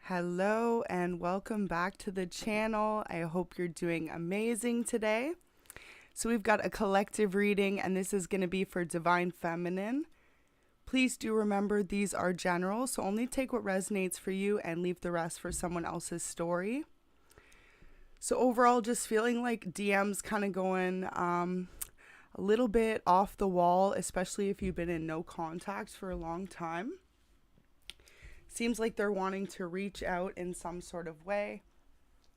Hello and welcome back to the channel. I hope you're doing amazing today. So we've got a collective reading and this is going to be for Divine Feminine. Please do remember these are general, so only take what resonates for you and leave the rest for someone else's story. So overall, just feeling like DM's kind of going a little bit off the wall, especially if you've been in no contact for a long time. Seems like they're wanting to reach out in some sort of way.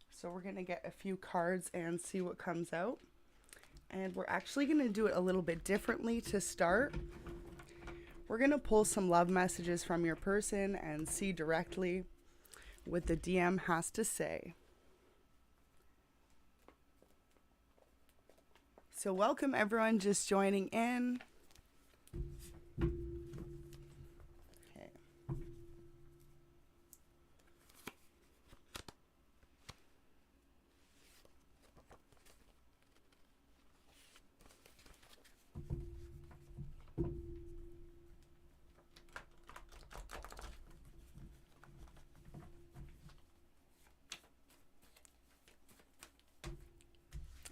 So we're going to get a few cards and see what comes out. And we're actually going to do it a little bit differently to start. We're going to pull some love messages from your person and see directly what the DM has to say. So welcome everyone just joining in.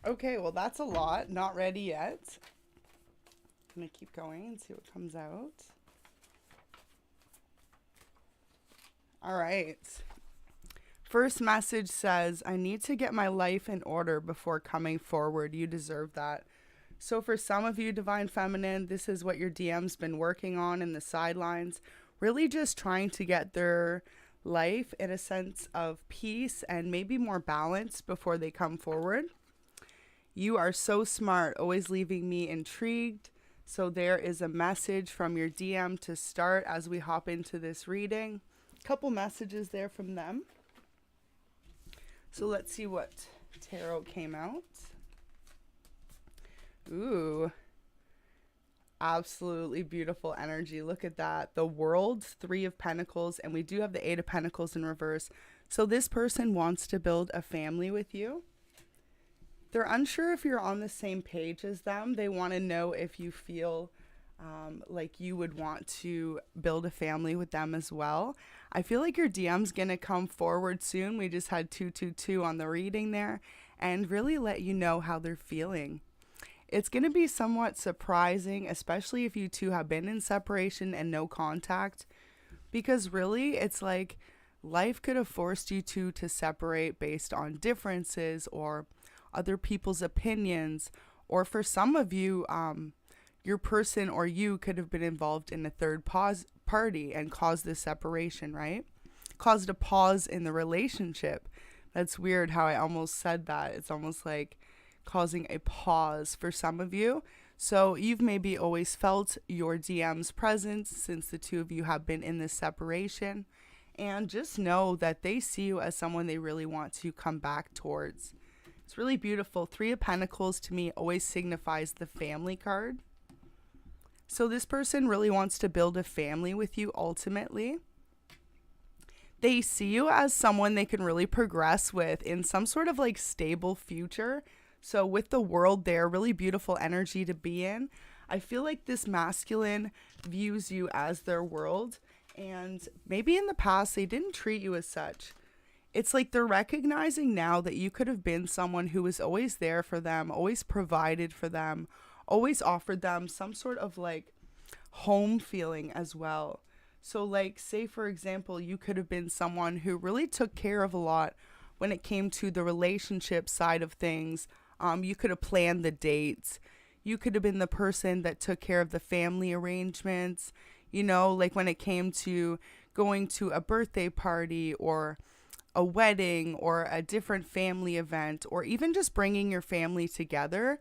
Okay, well that's a lot. Not ready yet. I'm going to keep going and see what comes out. All right. First message says, I need to get my life in order before coming forward. You deserve that. So for some of you, Divine Feminine, this is what your DM's been working on in the sidelines. Really just trying to get their life in a sense of peace and maybe more balance before they come forward. You are so smart, always leaving me intrigued. So there is a message from your DM to start as we hop into this reading. A couple messages there from them. So let's see what tarot came out. Ooh, absolutely beautiful energy. Look at that. The World, 3 of Pentacles, and we do have the 8 of Pentacles in reverse. So this person wants to build a family with you. They're unsure if you're on the same page as them. They want to know if you feel like you would want to build a family with them as well. I feel like your DM's going to come forward soon. We just had 222 on the reading there and really let you know how they're feeling. It's going to be somewhat surprising, especially if you two have been in separation and no contact, because really it's like life could have forced you two to separate based on differences or other people's opinions, or for some of you, your person or you could have been involved in a third party and caused this separation, right? Caused a pause in the relationship. That's weird how I almost said that. It's almost like causing a pause for some of you. So you've maybe always felt your DM's presence since the two of you have been in this separation. And just know that they see you as someone they really want to come back towards. It's really beautiful. 3 of Pentacles to me always signifies the family card. So this person really wants to build a family with you ultimately. They see you as someone they can really progress with in some sort of like stable future. So with the World there, really beautiful energy to be in. I feel like this masculine views you as their world. And maybe in the past they didn't treat you as such. It's like they're recognizing now that you could have been someone who was always there for them, always provided for them, always offered them some sort of like home feeling as well. So like, say for example, you could have been someone who really took care of a lot when it came to the relationship side of things. You could have planned the dates. You could have been the person that took care of the family arrangements, you know, like when it came to going to a birthday party or a wedding or a different family event, or even just bringing your family together.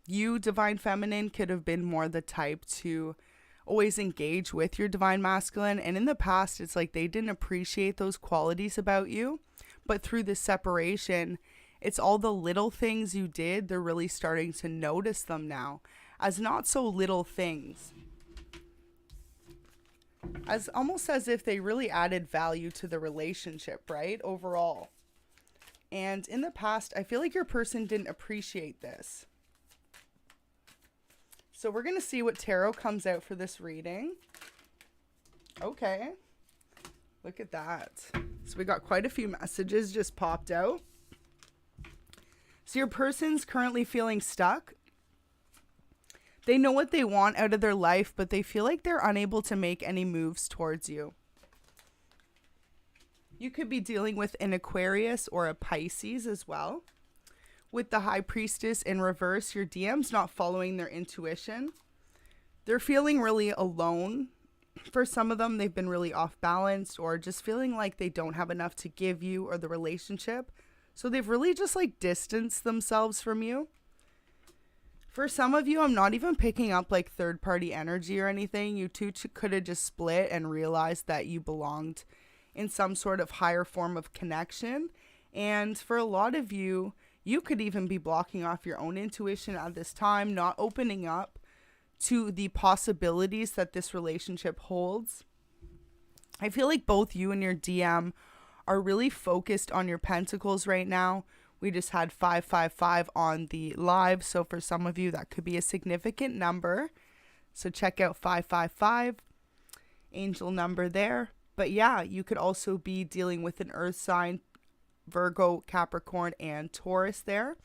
You, Divine Feminine, could have been more the type to always engage with your Divine Masculine. And in the past, it's like they didn't appreciate those qualities about you. But through the separation, it's all the little things you did. They're really starting to notice them now as not so little things. As almost as if they really added value to the relationship, right? Overall. And in the past, I feel like your person didn't appreciate this. So we're going to see what tarot comes out for this reading. Okay. Look at that. So we got quite a few messages just popped out. So your person's currently feeling stuck. They know what they want out of their life, but they feel like they're unable to make any moves towards you. You could be dealing with an Aquarius or a Pisces as well. With the High Priestess in reverse, your DM's not following their intuition. They're feeling really alone. For some of them, they've been really off balance or just feeling like they don't have enough to give you or the relationship. So they've really just like distanced themselves from you. For some of you, I'm not even picking up like third party energy or anything. You two could have just split and realized that you belonged in some sort of higher form of connection. And for a lot of you, you could even be blocking off your own intuition at this time, not opening up to the possibilities that this relationship holds. I feel like both you and your DM are really focused on your pentacles right now. We just had 555 on the live. So for some of you, that could be a significant number. So check out 555, angel number there. But yeah, you could also be dealing with an earth sign, Virgo, Capricorn, and Taurus there.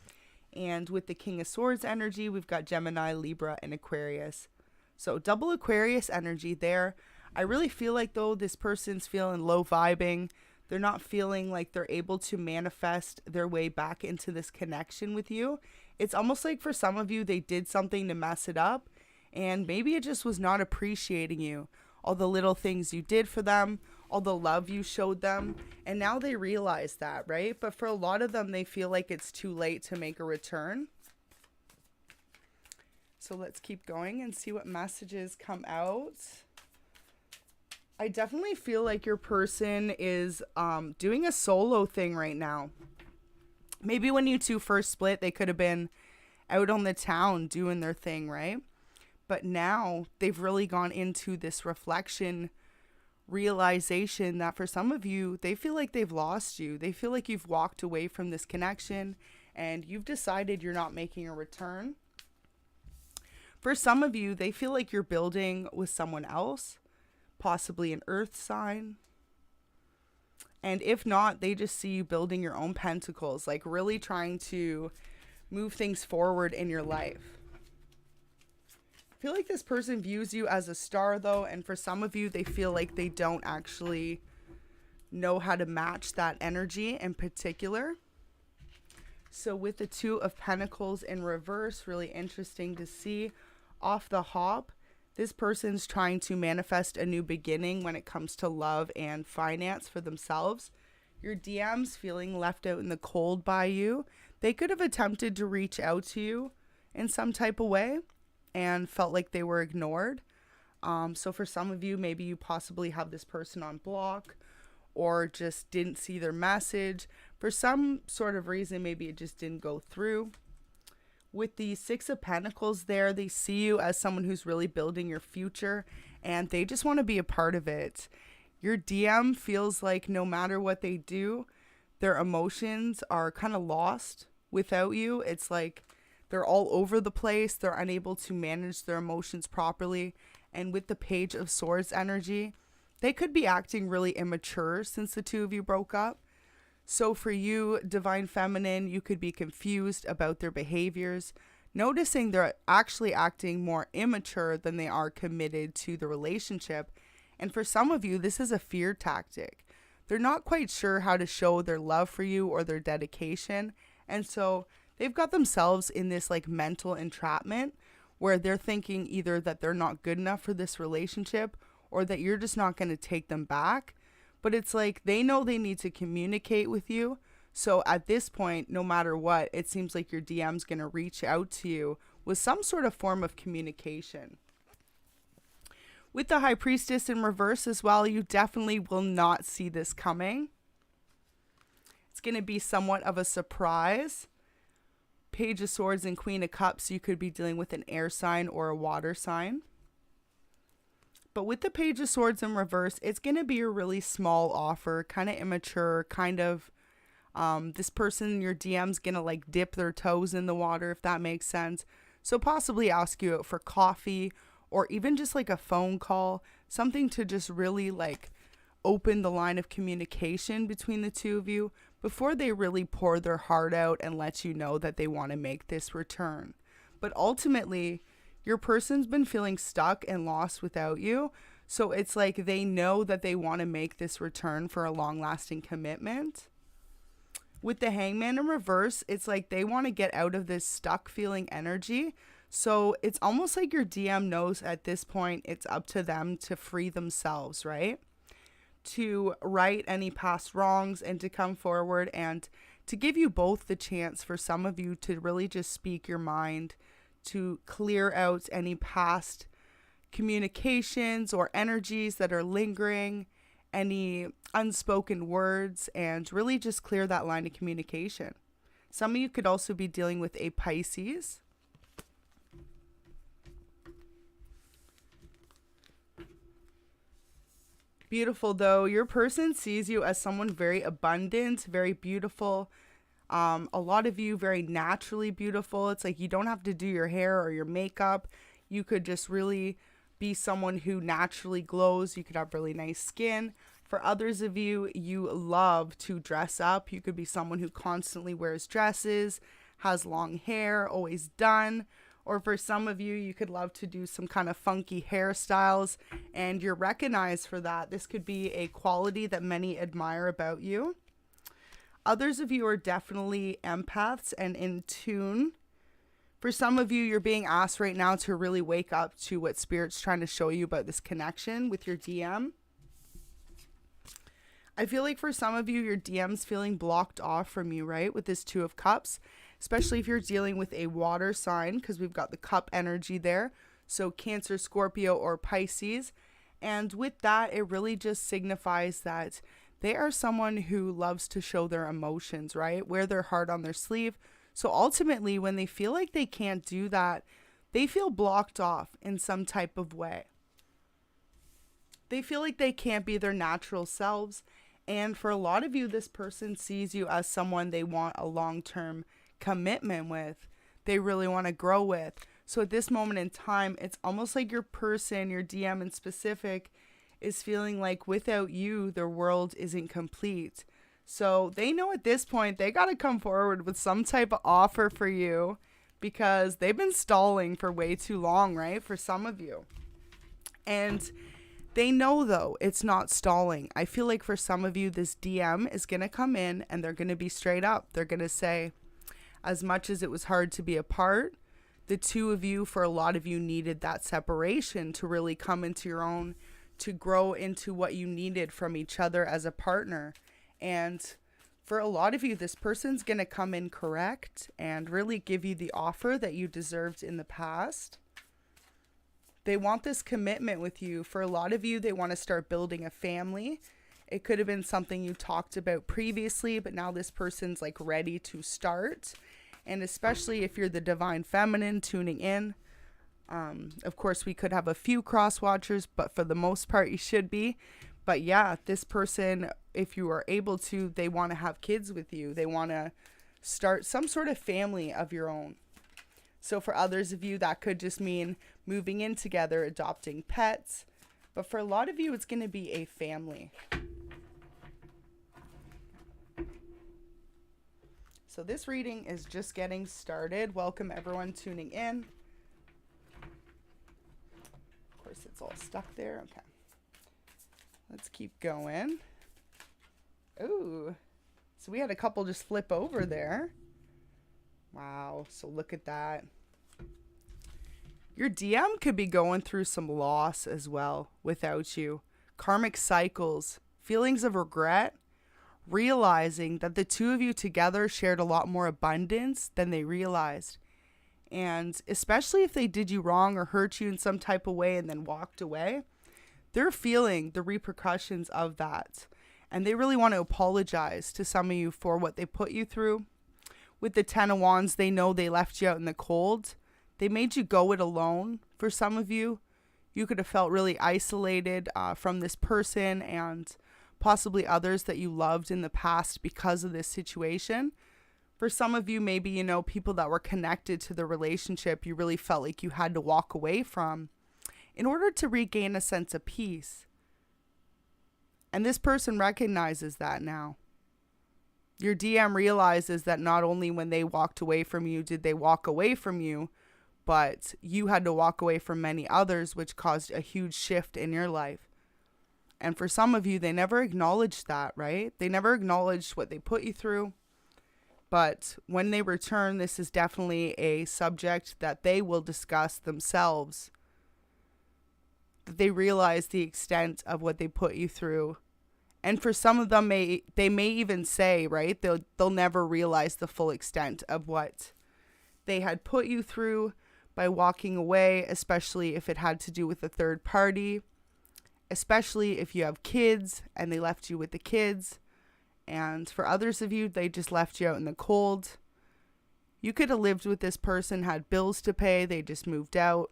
And with the King of Swords energy, we've got Gemini, Libra, and Aquarius. So double Aquarius energy there. I really feel like, though, this person's feeling low vibing. They're not feeling like they're able to manifest their way back into this connection with you. It's almost like for some of you, they did something to mess it up. And maybe it just was not appreciating you. All the little things you did for them, all the love you showed them. And now they realize that, right? But for a lot of them, they feel like it's too late to make a return. So let's keep going and see what messages come out. I definitely feel like your person is doing a solo thing right now. Maybe when you two first split, they could have been out on the town doing their thing, right? But now they've really gone into this reflection, realization that for some of you, they feel like they've lost you. They feel like you've walked away from this connection and you've decided you're not making a return. For some of you, they feel like you're building with someone else. Possibly an earth sign. And if not, they just see you building your own pentacles, like really trying to move things forward in your life. I feel like this person views you as a star, though, and for some of you, they feel like they don't actually know how to match that energy in particular. So with the Two of Pentacles in reverse, really interesting to see. Off the hop, this person's trying to manifest a new beginning when it comes to love and finance for themselves. Your DM's feeling left out in the cold by you. They could have attempted to reach out to you in some type of way and felt like they were ignored. So for some of you, maybe you possibly have this person on block or just didn't see their message. For some sort of reason, maybe it just didn't go through. With the Six of Pentacles there, they see you as someone who's really building your future and they just want to be a part of it. Your DM feels like no matter what they do, their emotions are kind of lost without you. It's like they're all over the place. They're unable to manage their emotions properly. And with the Page of Swords energy, they could be acting really immature since the two of you broke up. So for you, Divine Feminine, you could be confused about their behaviors, noticing they're actually acting more immature than they are committed to the relationship. And for some of you, this is a fear tactic. They're not quite sure how to show their love for you or their dedication. And so they've got themselves in this like mental entrapment where they're thinking either that they're not good enough for this relationship or that you're just not going to take them back. But it's like they know they need to communicate with you. So at this point, no matter what, it seems like your DM's going to reach out to you with some sort of form of communication. With the High Priestess in reverse as well, you definitely will not see this coming. It's going to be somewhat of a surprise. Page of Swords and Queen of Cups, you could be dealing with an air sign or a water sign. But with the Page of Swords in reverse, it's going to be a really small offer, kind of immature, kind of, this person, your DM's going to like dip their toes in the water, if that makes sense. So possibly ask you out for coffee or even just like a phone call, something to just really like open the line of communication between the two of you before they really pour their heart out and let you know that they want to make this return. But ultimately, your person's been feeling stuck and lost without you. So it's like they know that they want to make this return for a long-lasting commitment. With the Hangman in reverse, it's like they want to get out of this stuck feeling energy. So it's almost like your DM knows at this point it's up to them to free themselves, right? To right any past wrongs and to come forward and to give you both the chance for some of you to really just speak your mind, to clear out any past communications or energies that are lingering, any unspoken words, and really just clear that line of communication. Some of you could also be dealing with a Pisces. Beautiful, though. Your person sees you as someone very abundant, very beautiful. A lot of you very naturally beautiful. It's like you don't have to do your hair or your makeup. You could just really be someone who naturally glows. You could have really nice skin. For others of you, you love to dress up. You could be someone who constantly wears dresses, has long hair, always done. Or for some of you, you could love to do some kind of funky hairstyles, and you're recognized for that. This could be a quality that many admire about you. Others of you are definitely empaths and in tune. For some of you, you're being asked right now to really wake up to what Spirit's trying to show you about this connection with your DM. I feel like for some of you, your DM's feeling blocked off from you, right? With this Two of Cups, especially if you're dealing with a water sign, because we've got the cup energy there. So Cancer, Scorpio, or Pisces. And with that, it really just signifies that they are someone who loves to show their emotions, right? Wear their heart on their sleeve. So ultimately, when they feel like they can't do that, they feel blocked off in some type of way. They feel like they can't be their natural selves. And for a lot of you, this person sees you as someone they want a long-term commitment with. They really want to grow with. So at this moment in time, it's almost like your person, your DM in specific, is feeling like without you, their world isn't complete. So they know at this point they got to come forward with some type of offer for you because they've been stalling for way too long, right? For some of you. And they know, though, it's not stalling. I feel like for some of you, this DM is going to come in and they're going to be straight up. They're going to say, as much as it was hard to be apart, the two of you, for a lot of you, needed that separation to really come into your own, to grow into what you needed from each other as a partner. And for a lot of you, this person's going to come in correct and really give you the offer that you deserved in the past. They want this commitment with you. For a lot of you, they want to start building a family. It could have been something you talked about previously, but now this person's like ready to start. And especially if you're the divine feminine tuning in, of course, we could have a few cross watchers, but for the most part, you should be. But yeah, this person, if you are able to, they want to have kids with you. They want to start some sort of family of your own. So for others of you, that could just mean moving in together, adopting pets. But for a lot of you, it's going to be a family. So this reading is just getting started. Welcome everyone tuning in. Of course, it's all stuck there. Okay. Let's keep going. Ooh. So we had a couple just flip over there. Wow. So look at that. Your DM could be going through some loss as well without you. Karmic cycles, feelings of regret, realizing that the two of you together shared a lot more abundance than they realized. And especially if they did you wrong or hurt you in some type of way and then walked away, they're feeling the repercussions of that. And they really want to apologize to some of you for what they put you through. With the Ten of Wands, they know they left you out in the cold. They made you go it alone. For some of you, you could have felt really isolated from this person and possibly others that you loved in the past because of this situation. For some of you, maybe, you know, people that were connected to the relationship, you really felt like you had to walk away from in order to regain a sense of peace. And this person recognizes that now. Your DM realizes that not only when they walked away from you did they walk away from you, but you had to walk away from many others, which caused a huge shift in your life. And for some of you, they never acknowledged that, right? They never acknowledged what they put you through. But when they return, this is definitely a subject that they will discuss themselves. That they realize the extent of what they put you through. And for some of them, they may even say, right, they'll never realize the full extent of what they had put you through by walking away, especially if it had to do with a third party, especially if you have kids and they left you with the kids. And for others of you, they just left you out in the cold. You could have lived with this person, had bills to pay, they just moved out.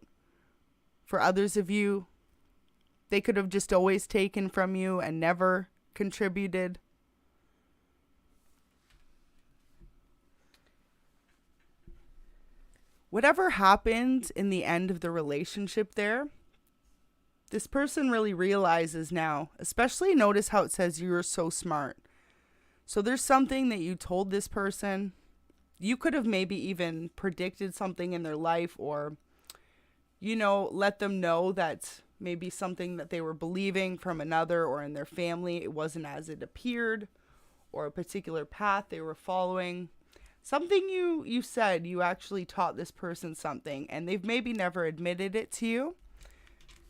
For others of you, they could have just always taken from you and never contributed. Whatever happened in the end of the relationship there, this person really realizes now, especially notice how it says you're so smart. So there's something that you told this person. You could have maybe even predicted something in their life, or, let them know that maybe something that they were believing from another or in their family, it wasn't as it appeared, or a particular path they were following. Something you said, you actually taught this person something, and they've maybe never admitted it to you.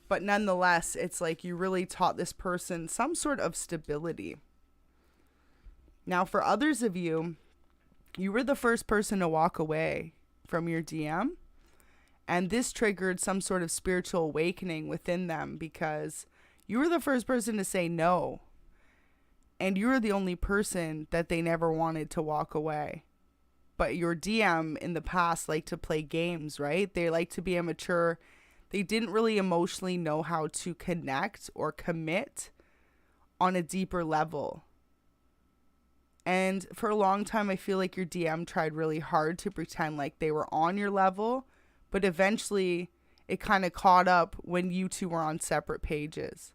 But nonetheless, it's like you really taught this person some sort of stability. Now, for others of you, you were the first person to walk away from your DM. And this triggered some sort of spiritual awakening within them because you were the first person to say no. And you were the only person that they never wanted to walk away. But your DM in the past liked to play games, right? They like to be immature. They didn't really emotionally know how to connect or commit on a deeper level. And for a long time, I feel like your DM tried really hard to pretend like they were on your level. But eventually, it kind of caught up when you two were on separate pages.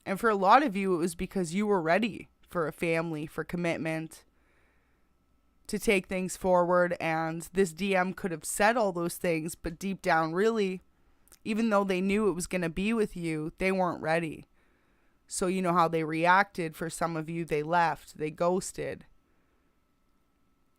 And for a lot of you, it was because you were ready for a family, for commitment, to take things forward. And this DM could have said all those things, but deep down, really, even though they knew it was going to be with you, they weren't ready. So you know how they reacted. For some of you, they left, they ghosted.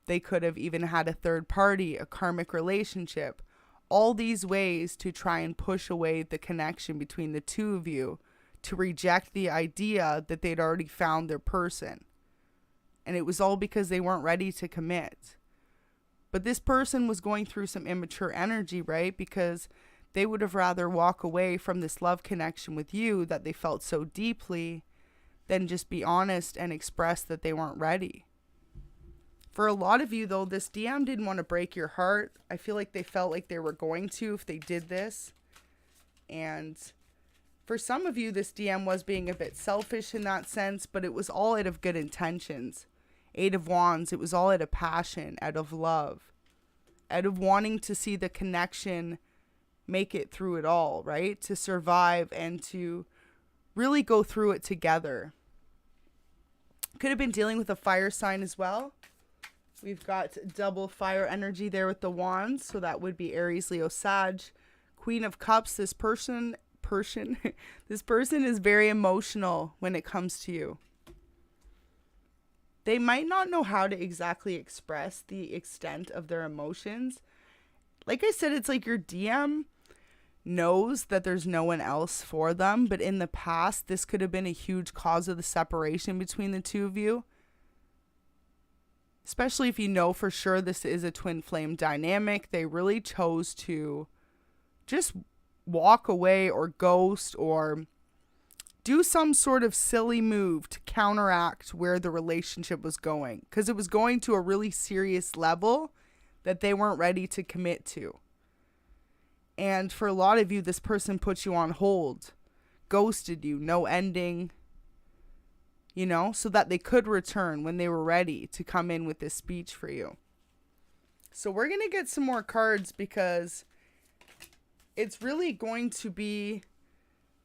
They could have even had a third party, a karmic relationship. All these ways to try and push away the connection between the two of you, to reject the idea that they'd already found their person. And it was all because they weren't ready to commit. But this person was going through some immature energy, right? Because they would have rather walk away from this love connection with you that they felt so deeply than just be honest and express that they weren't ready. For a lot of you, though, this DM didn't want to break your heart. I feel like they felt like they were going to if they did this. And for some of you, this DM was being a bit selfish in that sense, but it was all out of good intentions. 8 of Wands, it was all out of passion, out of love, out of wanting to see the connection make it through it all, right? To survive and to really go through it together. Could have been dealing with a fire sign as well. We've got double fire energy there with the wands. So that would be Aries, Leo, Sag. Queen of Cups, this person is very emotional when it comes to you. They might not know how to exactly express the extent of their emotions. Like I said, it's like your DM knows that there's no one else for them, but in the past, this could have been a huge cause of the separation between the two of you. Especially if you know for sure this is a twin flame dynamic. They really chose to just walk away or ghost or do some sort of silly move to counteract where the relationship was going. Because it was going to a really serious level that they weren't ready to commit to. And for a lot of you, this person put you on hold, ghosted you, no ending, so that they could return when they were ready to come in with this speech for you. So we're going to get some more cards because it's really going to be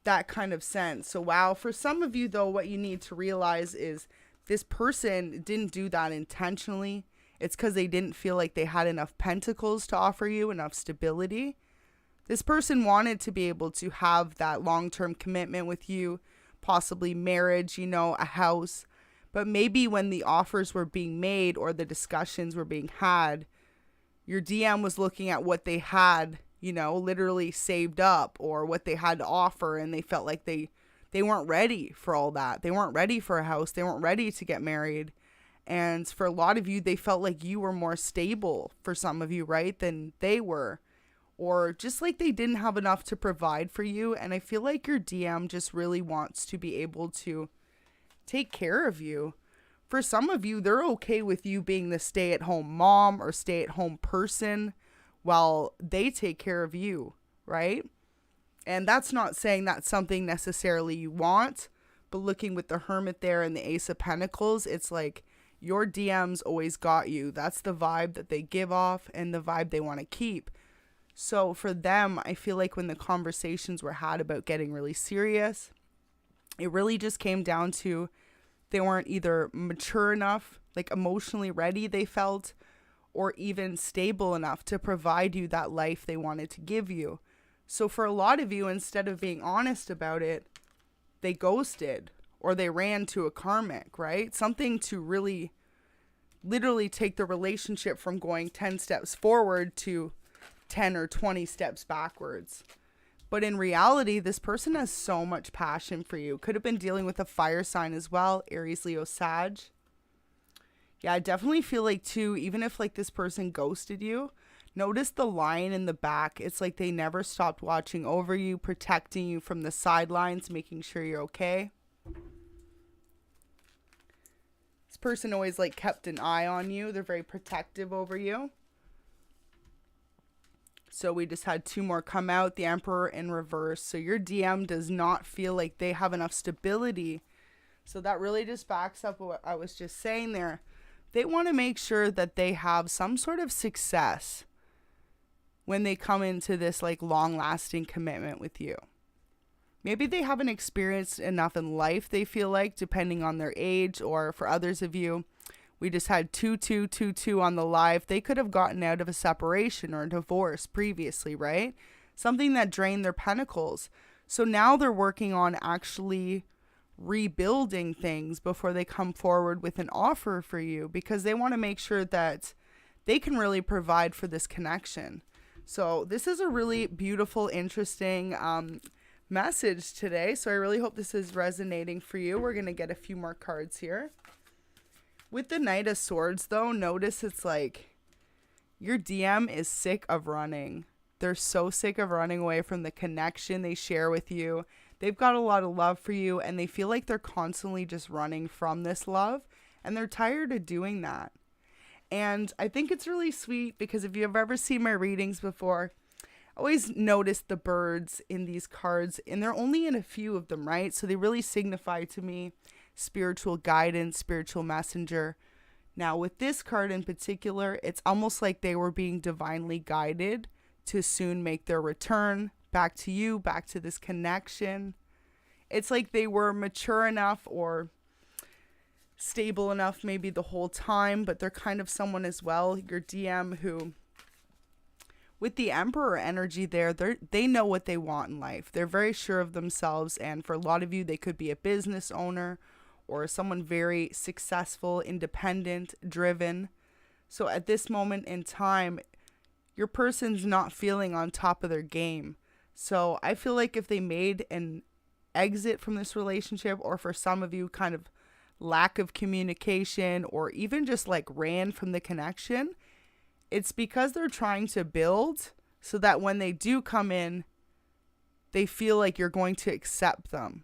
that kind of sense. So wow, for some of you though, what you need to realize is this person didn't do that intentionally. It's because they didn't feel like they had enough pentacles to offer you, enough stability. This person wanted to be able to have that long-term commitment with you, possibly marriage, you know, a house. But maybe when the offers were being made or the discussions were being had, your DM was looking at what they had, you know, literally saved up, or what they had to offer, and they felt like they weren't ready for all that. They weren't ready for a house. They weren't ready to get married. And for a lot of you, they felt like you were more stable, for some of you, right, than they were. Or just like they didn't have enough to provide for you. And I feel like your DM just really wants to be able to take care of you. For some of you, they're okay with you being the stay-at-home mom or stay-at-home person while they take care of you, right? And that's not saying that's something necessarily you want, but looking with the Hermit there and the Ace of Pentacles, it's like your DMs always got you. That's the vibe that they give off and the vibe they want to keep. So for them, I feel like when the conversations were had about getting really serious, it really just came down to they weren't either mature enough, like emotionally ready, they felt, or even stable enough to provide you that life they wanted to give you. So for a lot of you, instead of being honest about it, they ghosted or they ran to a karmic, right? Something to really literally take the relationship from going 10 steps forward to 10 or 20 steps backwards. But in reality, this person has so much passion for you. Could have been dealing with a fire sign as well, Aries, Leo, Sag. Yeah, I definitely feel like too, even if like this person ghosted you, notice the line in the back. It's like they never stopped watching over you, protecting you from the sidelines, making sure you're okay. This person always like kept an eye on you. They're very protective over you. So we just had two more come out, the Emperor in reverse. So your DM does not feel like they have enough stability. So that really just backs up what I was just saying there. They want to make sure that they have some sort of success when they come into this like long-lasting commitment with you. Maybe they haven't experienced enough in life, they feel like, depending on their age, or for others of you, we just had 2222 on the live. They could have gotten out of a separation or a divorce previously, right? Something that drained their pentacles. So now they're working on actually rebuilding things before they come forward with an offer for you, because they want to make sure that they can really provide for this connection. So this is a really beautiful, interesting message today. So I really hope this is resonating for you. We're going to get a few more cards here. With the Knight of Swords, though, notice it's like your DM is sick of running. They're so sick of running away from the connection they share with you. They've got a lot of love for you, and they feel like they're constantly just running from this love, and they're tired of doing that. And I think it's really sweet, because if you've ever seen my readings before, I always notice the birds in these cards, and they're only in a few of them, right? So they really signify to me spiritual guidance, spiritual messenger. Now with this card in particular, it's almost like they were being divinely guided to soon make their return back to you, back to this connection. It's like they were mature enough or stable enough maybe the whole time, but they're kind of someone as well, your DM, who with the Emperor energy there, they know what they want in life. They're very sure of themselves, and for a lot of you, they could be a business owner or someone very successful, independent, driven. So at this moment in time, your person's not feeling on top of their game. So I feel like if they made an exit from this relationship, or for some of you, kind of lack of communication, or even just like ran from the connection, it's because they're trying to build so that when they do come in, they feel like you're going to accept them.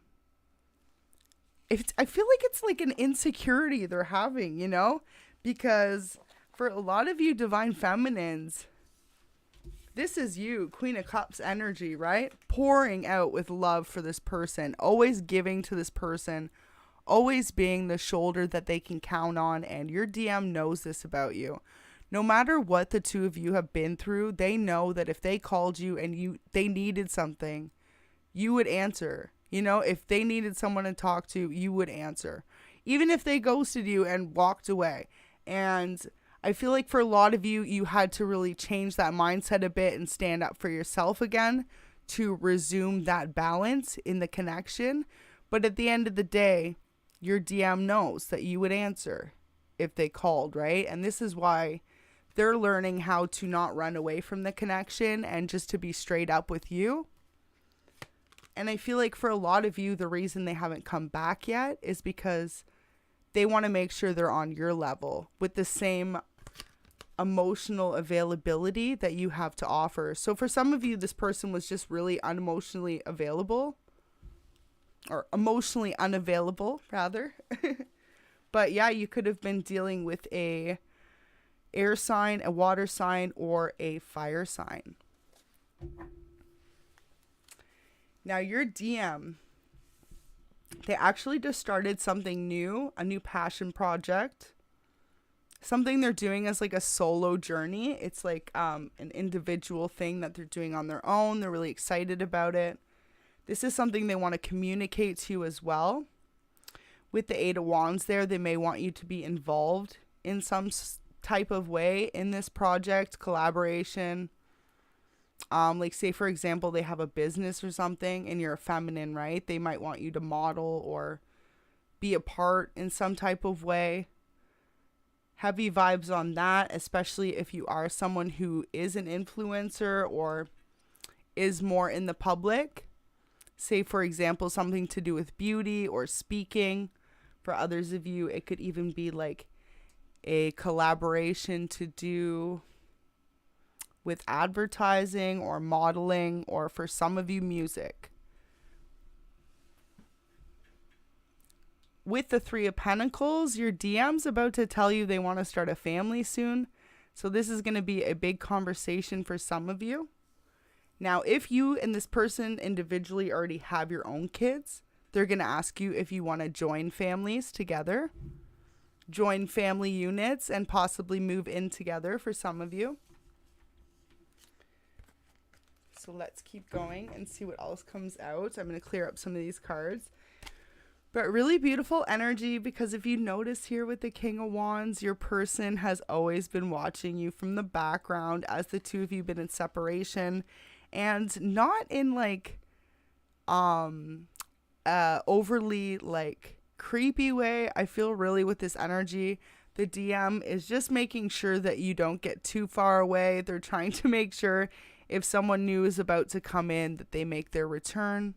I feel like it's like an insecurity they're having, you know, because for a lot of you divine feminines, this is you, Queen of Cups energy, right? Pouring out with love for this person, always giving to this person, always being the shoulder that they can count on. And your DM knows this about you. No matter what the two of you have been through, they know that if they called you and they needed something, you would answer. You know, if they needed someone to talk to, you would answer. Even if they ghosted you and walked away. And I feel like for a lot of you, you had to really change that mindset a bit and stand up for yourself again to resume that balance in the connection. But at the end of the day, your DM knows that you would answer if they called, right? And this is why they're learning how to not run away from the connection and just to be straight up with you. And I feel like for a lot of you, the reason they haven't come back yet is because they want to make sure they're on your level with the same emotional availability that you have to offer. So for some of you, this person was just really unemotionally available, or emotionally unavailable rather. But yeah, you could have been dealing with a air sign, a water sign, or a fire sign. Now your DM, they actually just started something new, a new passion project, something they're doing as like a solo journey. It's like an individual thing that they're doing on their own. They're really excited about it. This is something they want to communicate to you as well. With the 8 of Wands there, they may want you to be involved in some type of way in this project, collaboration. Like say for example, they have a business or something and you're a feminine, right? They might want you to model or be a part in some type of way. Heavy vibes on that, especially if you are someone who is an influencer or is more in the public. Say for example, something to do with beauty or speaking. For others of you, it could even be like a collaboration to do with advertising or modeling, or for some of you, music. With the 3 of Pentacles, your DM's about to tell you they want to start a family soon. So this is going to be a big conversation for some of you. Now, if you and this person individually already have your own kids, they're going to ask you if you want to join families together, join family units, and possibly move in together for some of you. So let's keep going and see what else comes out. I'm going to clear up some of these cards. But really beautiful energy, because if you notice here with the King of Wands, your person has always been watching you from the background as the two of you have been in separation, and not in like overly like creepy way. I feel really with this energy, the DM is just making sure that you don't get too far away. They're trying to make sure if someone new is about to come in that they make their return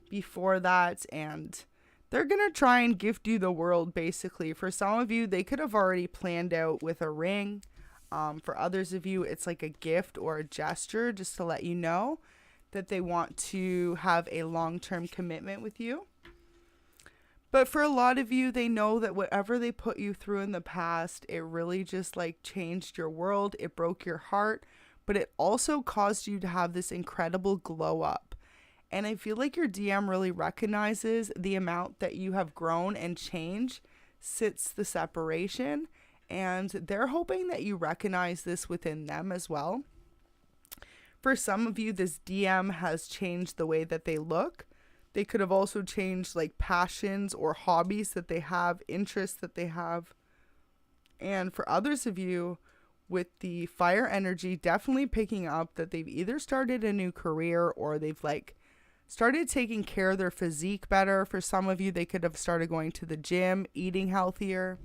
before that, and they're going to try and gift you the world, basically. For some of you, they could have already planned out with a ring. For others of you, it's like a gift or a gesture just to let you know that they want to have a long-term commitment with you. But for a lot of you, they know that whatever they put you through in the past, it really just like changed your world. It broke your heart, but it also caused you to have this incredible glow up. And I feel like your DM really recognizes the amount that you have grown and changed since the separation. And they're hoping that you recognize this within them as well. For some of you, this DM has changed the way that they look. They could have also changed like passions or hobbies that they have, interests that they have. And for others of you, with the fire energy definitely picking up that they've either started a new career or they've like started taking care of their physique better. For some of you, they could have started going to the gym, eating healthier,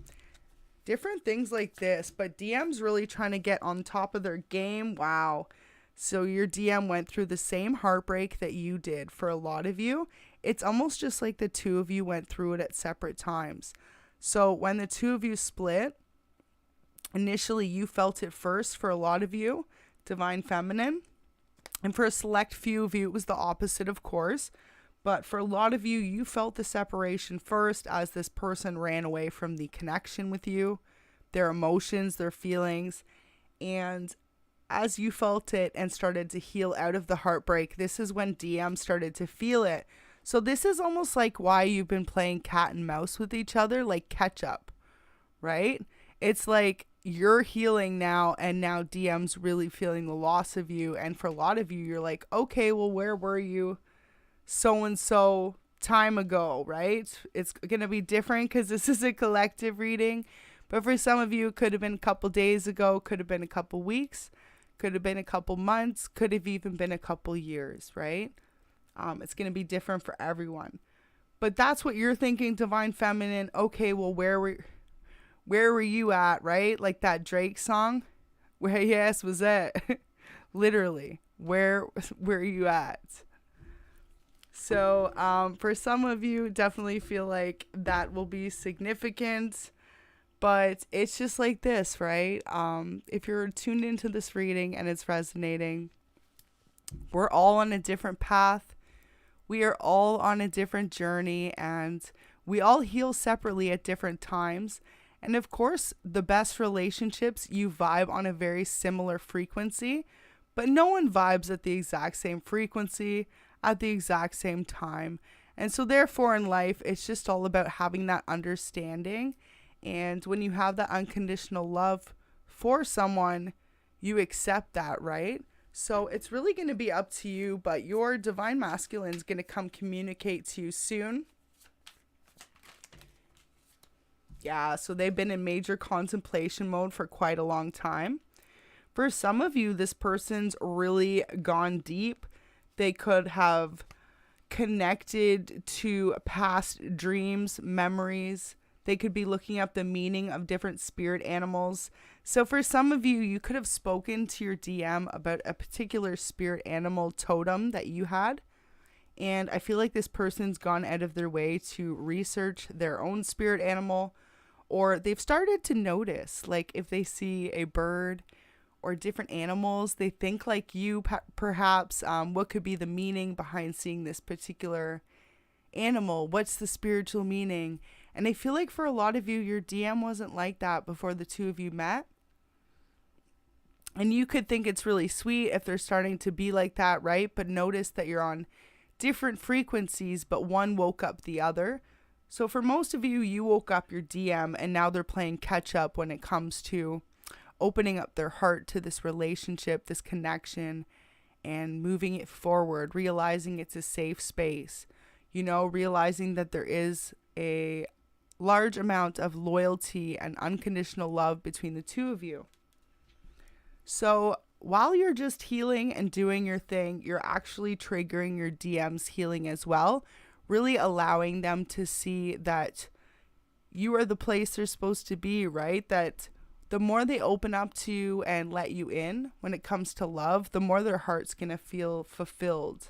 different things like this. But DM's really trying to get on top of their game. Wow. So your DM went through the same heartbreak that you did. For a lot of you, it's almost just like the two of you went through it at separate times. So when the two of you split, initially you felt it first. For a lot of you, divine feminine. And for a select few of you, it was the opposite, of course. But for a lot of you, you felt the separation first as this person ran away from the connection with you, their emotions, their feelings. And as you felt it and started to heal out of the heartbreak, this is when DM started to feel it. So this is almost like why you've been playing cat and mouse with each other, like catch up, right? It's like you're healing now, and now DM's really feeling the loss of you. And for a lot of you, you're like, okay, well, where were you so-and-so time ago, right? It's going to be different because this is a collective reading. But for some of you, it could have been a couple days ago, could have been a couple weeks, could have been a couple months, could have even been a couple years, right? It's going to be different for everyone. But that's what you're thinking, Divine Feminine. Okay, well, where were you at, right? Like that Drake song. Where yes was it? Literally, where are you at? So for some of you, definitely feel like that will be significant. But it's just like this, right? If you're tuned into this reading and it's resonating, we're all on a different path. We are all on a different journey, and we all heal separately at different times. And of course, the best relationships, you vibe on a very similar frequency, but no one vibes at the exact same frequency at the exact same time. And so therefore in life, it's just all about having that understanding. And when you have that unconditional love for someone, you accept that, right? So it's really going to be up to you, but your divine masculine is going to come communicate to you soon. Yeah, so they've been in major contemplation mode for quite a long time. For some of you, this person's really gone deep. They could have connected to past dreams, memories. They could be looking up the meaning of different spirit animals. So for some of you, you could have spoken to your DM about a particular spirit animal totem that you had. And I feel like this person's gone out of their way to research their own spirit animal, or they've started to notice, like if they see a bird or different animals, they think like you, perhaps, what could be the meaning behind seeing this particular animal? What's the spiritual meaning? And I feel like for a lot of you, your DM wasn't like that before the two of you met. And you could think it's really sweet if they're starting to be like that, right? But notice that you're on different frequencies, but one woke up the other. So for most of you, you woke up your DM and now they're playing catch up when it comes to opening up their heart to this relationship, this connection, and moving it forward, realizing it's a safe space, you know, realizing that there is a large amount of loyalty and unconditional love between the two of you. So while you're just healing and doing your thing, you're actually triggering your DM's healing as well, really allowing them to see that you are the place they're supposed to be, right? That the more they open up to you and let you in when it comes to love, the more their heart's going to feel fulfilled.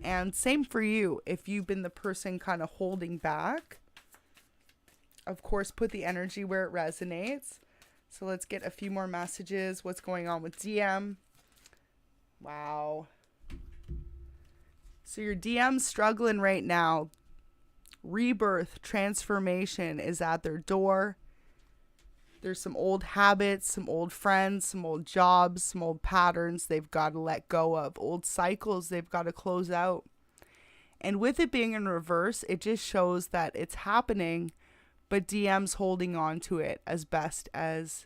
And same for you. If you've been the person kind of holding back, of course, put the energy where it resonates. So let's get a few more messages. What's going on with DM? Wow. So your DM's struggling right now. Rebirth, transformation is at their door. There's some old habits, some old friends, some old jobs, some old patterns they've got to let go of. Old cycles they've got to close out. And with it being in reverse, it just shows that it's happening, but DM's holding on to it as best as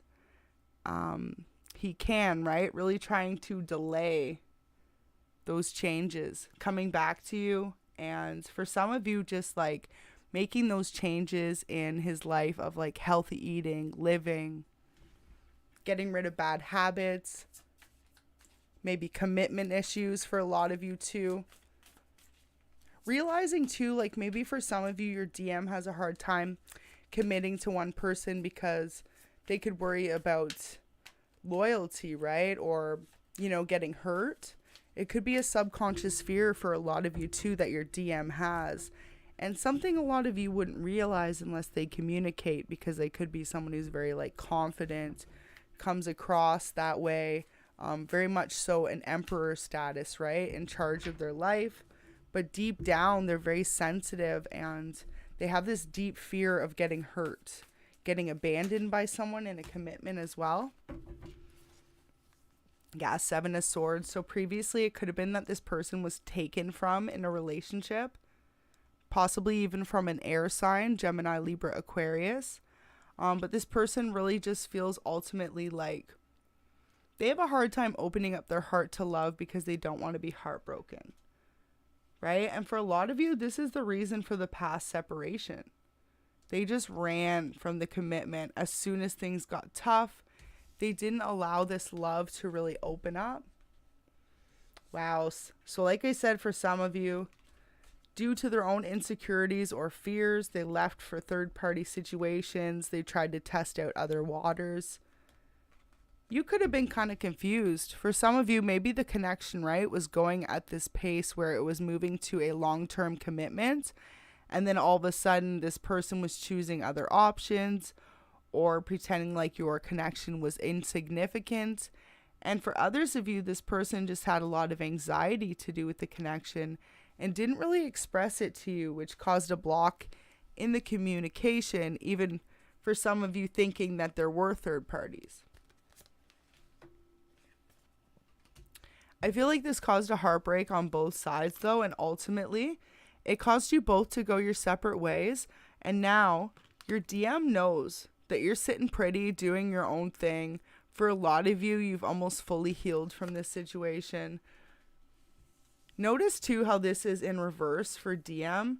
he can, right? Really trying to delay those changes coming back to you. And for some of you, just like making those changes in his life of like healthy eating, living, getting rid of bad habits, maybe commitment issues for a lot of you too. Realizing too, like maybe for some of you, your DM has a hard time committing to one person because they could worry about loyalty, right? Or, you know, getting hurt. It could be a subconscious fear for a lot of you too that your DM has. And something a lot of you wouldn't realize unless they communicate, because they could be someone who's very like confident, comes across that way, very much so an emperor status, right? In charge of their life. But deep down, they're very sensitive and they have this deep fear of getting hurt, getting abandoned by someone in a commitment as well. Yeah, 7 of Swords. So previously it could have been that this person was taken from in a relationship, possibly even from an air sign, Gemini, Libra, Aquarius. But this person really just feels ultimately like they have a hard time opening up their heart to love because they don't want to be heartbroken, right? And for a lot of you, this is the reason for the past separation. They just ran from the commitment as soon as things got tough. They didn't allow this love to really open up. Wow. So like I said, for some of you, due to their own insecurities or fears, they left for third-party situations. They tried to test out other waters. You could have been kind of confused. For some of you, maybe the connection, right, was going at this pace where it was moving to a long-term commitment. And then all of a sudden, this person was choosing other options or pretending like your connection was insignificant. And for others of you, this person just had a lot of anxiety to do with the connection and didn't really express it to you, which caused a block in the communication, even for some of you thinking that there were third parties. I feel like this caused a heartbreak on both sides, though, and ultimately, it caused you both to go your separate ways, and now your DM knows that you're sitting pretty, doing your own thing. For a lot of you, you've almost fully healed from this situation. Notice, too, how this is in reverse for DM.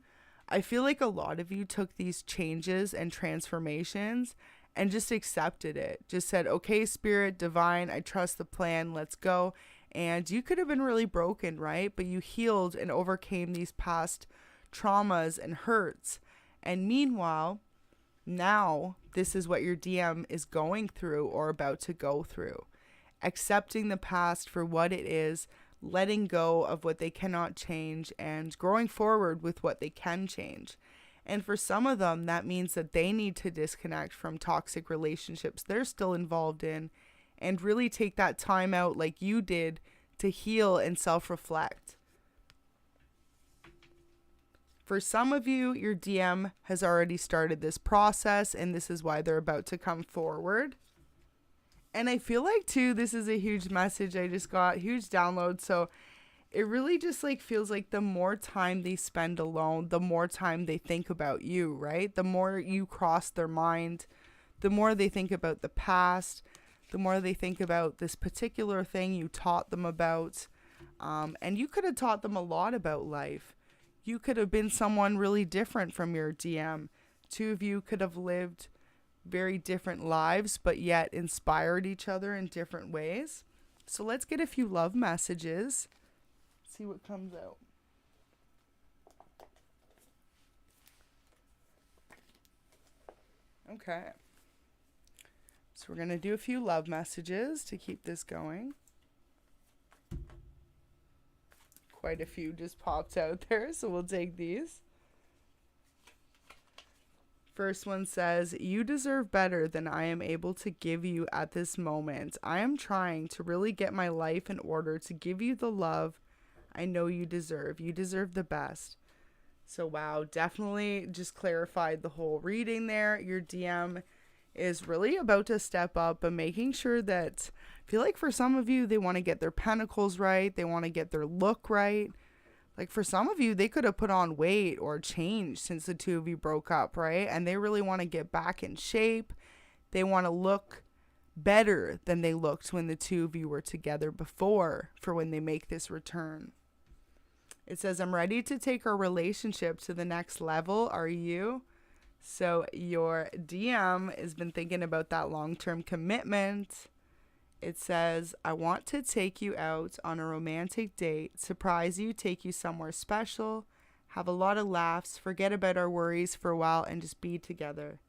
I feel like a lot of you took these changes and transformations and just accepted it. Just said, okay, Spirit, Divine, I trust the plan, let's go. And you could have been really broken, right? But you healed and overcame these past traumas and hurts. And meanwhile, now this is what your DM is going through or about to go through. Accepting the past for what it is, letting go of what they cannot change, and growing forward with what they can change. And for some of them, that means that they need to disconnect from toxic relationships they're still involved in and really take that time out like you did to heal and self-reflect. For some of you, your DM has already started this process, and this is why they're about to come forward. And I feel like, too, this is a huge message I just got, huge download. So it really just like feels like the more time they spend alone, the more time they think about you, right? The more you cross their mind, the more they think about the past, the more they think about this particular thing you taught them about. And you could have taught them a lot about life. You could have been someone really different from your DM. Two of you could have lived very different lives, but yet inspired each other in different ways. So let's get a few love messages. See what comes out. Okay. So we're going to do a few love messages to keep this going. Quite a few just popped out there, so we'll take these. First one says, you deserve better than I am able to give you at this moment. I am trying to really get my life in order to give you the love I know you deserve. You deserve the best. So wow, definitely just clarified the whole reading there. Your DM is really about to step up and making sure that, I feel like for some of you, they want to get their pentacles right. They want to get their look right. Like for some of you, they could have put on weight or changed since the two of you broke up, right? And they really want to get back in shape. They want to look better than they looked when the two of you were together before, for when they make this return. It says, I'm ready to take our relationship to the next level. Are you? So your DM has been thinking about that long-term commitment. It says, I want to take you out on a romantic date, surprise you, take you somewhere special, have a lot of laughs, forget about our worries for a while, and just be together.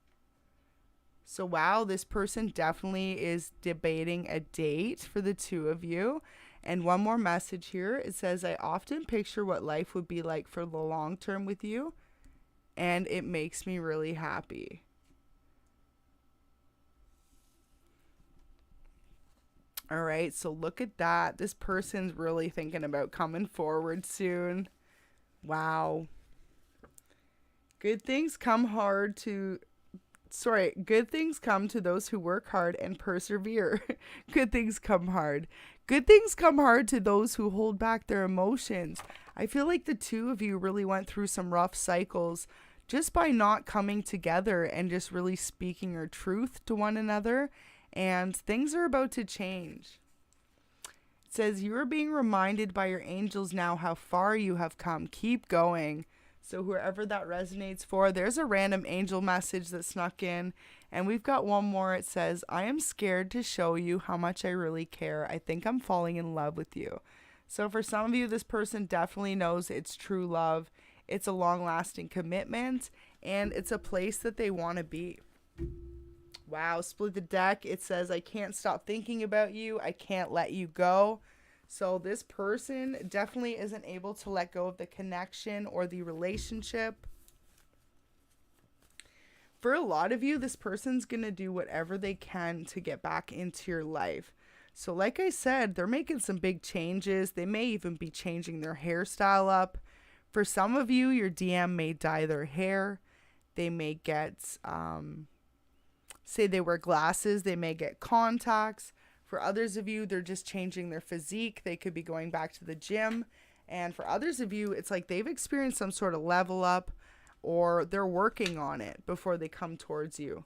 So wow, this person definitely is debating a date for the two of you. And one more message here. It says, I often picture what life would be like for the long term with you, and it makes me really happy. All right, so look at that. This person's really thinking about coming forward soon. Wow. Good things come to those who work hard and persevere. Good things come hard. Good things come hard to those who hold back their emotions. I feel like the two of you really went through some rough cycles just by not coming together and just really speaking your truth to one another. And things are about to change. It says, you are being reminded by your angels now how far you have come. Keep going. So whoever that resonates for, there's a random angel message that snuck in. And we've got one more. It says, I am scared to show you how much I really care. I think I'm falling in love with you. So for some of you, this person definitely knows it's true love. It's a long-lasting commitment, and it's a place that they want to be. Wow, split the deck. It says, I can't stop thinking about you. I can't let you go. So this person definitely isn't able to let go of the connection or the relationship. For a lot of you, this person's going to do whatever they can to get back into your life. So like I said, they're making some big changes. They may even be changing their hairstyle up. For some of you, your DM may dye their hair. They may get, say they wear glasses, they may get contacts. For others of you, they're just changing their physique. They could be going back to the gym. And for others of you, it's like they've experienced some sort of level up, or they're working on it before they come towards you.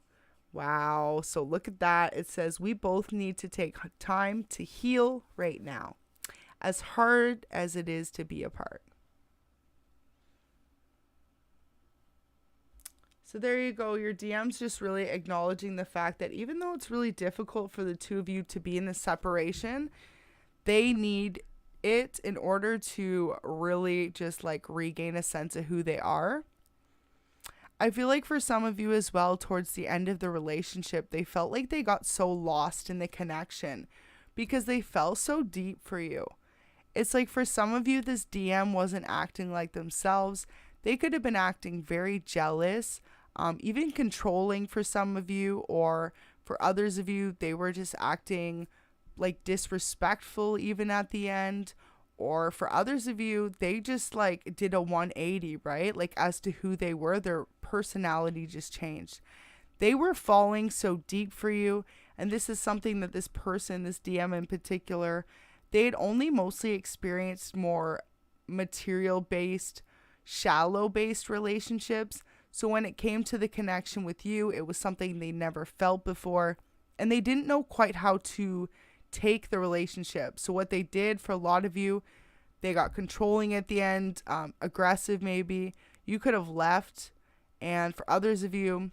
Wow. So look at that. It says, we both need to take time to heal right now, as hard as it is to be apart. So there you go. Your DM's just really acknowledging the fact that even though it's really difficult for the two of you to be in the separation, they need it in order to really just like regain a sense of who they are. I feel like for some of you as well, towards the end of the relationship, they felt like they got so lost in the connection because they fell so deep for you. It's like for some of you, this DM wasn't acting like themselves. They could have been acting very jealous, even controlling for some of you, or for others of you, they were just acting like disrespectful even at the end. Or for others of you, they just like did a 180, right? Like as to who they were, their personality just changed. They were falling so deep for you. And this is something that this person, this DM in particular, they had only mostly experienced more material-based, shallow-based relationships. So when it came to the connection with you, it was something they never felt before. And they didn't know quite how to take the relationship. So what they did for a lot of you, they got controlling at the end, aggressive maybe. You could have left. And for others of you,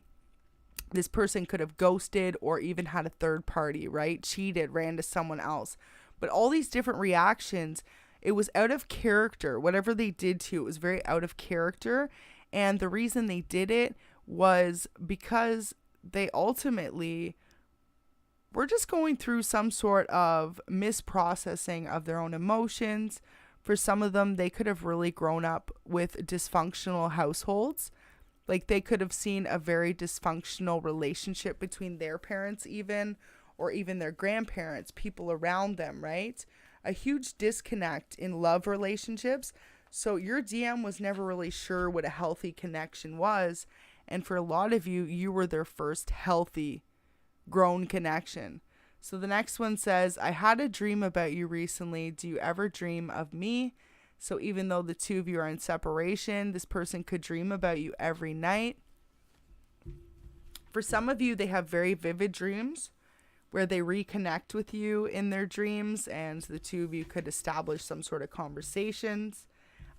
this person could have ghosted or even had a third party, right? Cheated, ran to someone else. But all these different reactions, it was out of character. Whatever they did to you, it was very out of character. And the reason they did it was because they ultimately were just going through some sort of misprocessing of their own emotions. For some of them, they could have really grown up with dysfunctional households. Like they could have seen a very dysfunctional relationship between their parents even, or even their grandparents, people around them, right? A huge disconnect in love relationships. So your DM was never really sure what a healthy connection was. And for a lot of you, you were their first healthy, grown connection. So the next one says, I had a dream about you recently. Do you ever dream of me? So even though the two of you are in separation, this person could dream about you every night. For some of you, they have very vivid dreams where they reconnect with you in their dreams, and the two of you could establish some sort of conversations.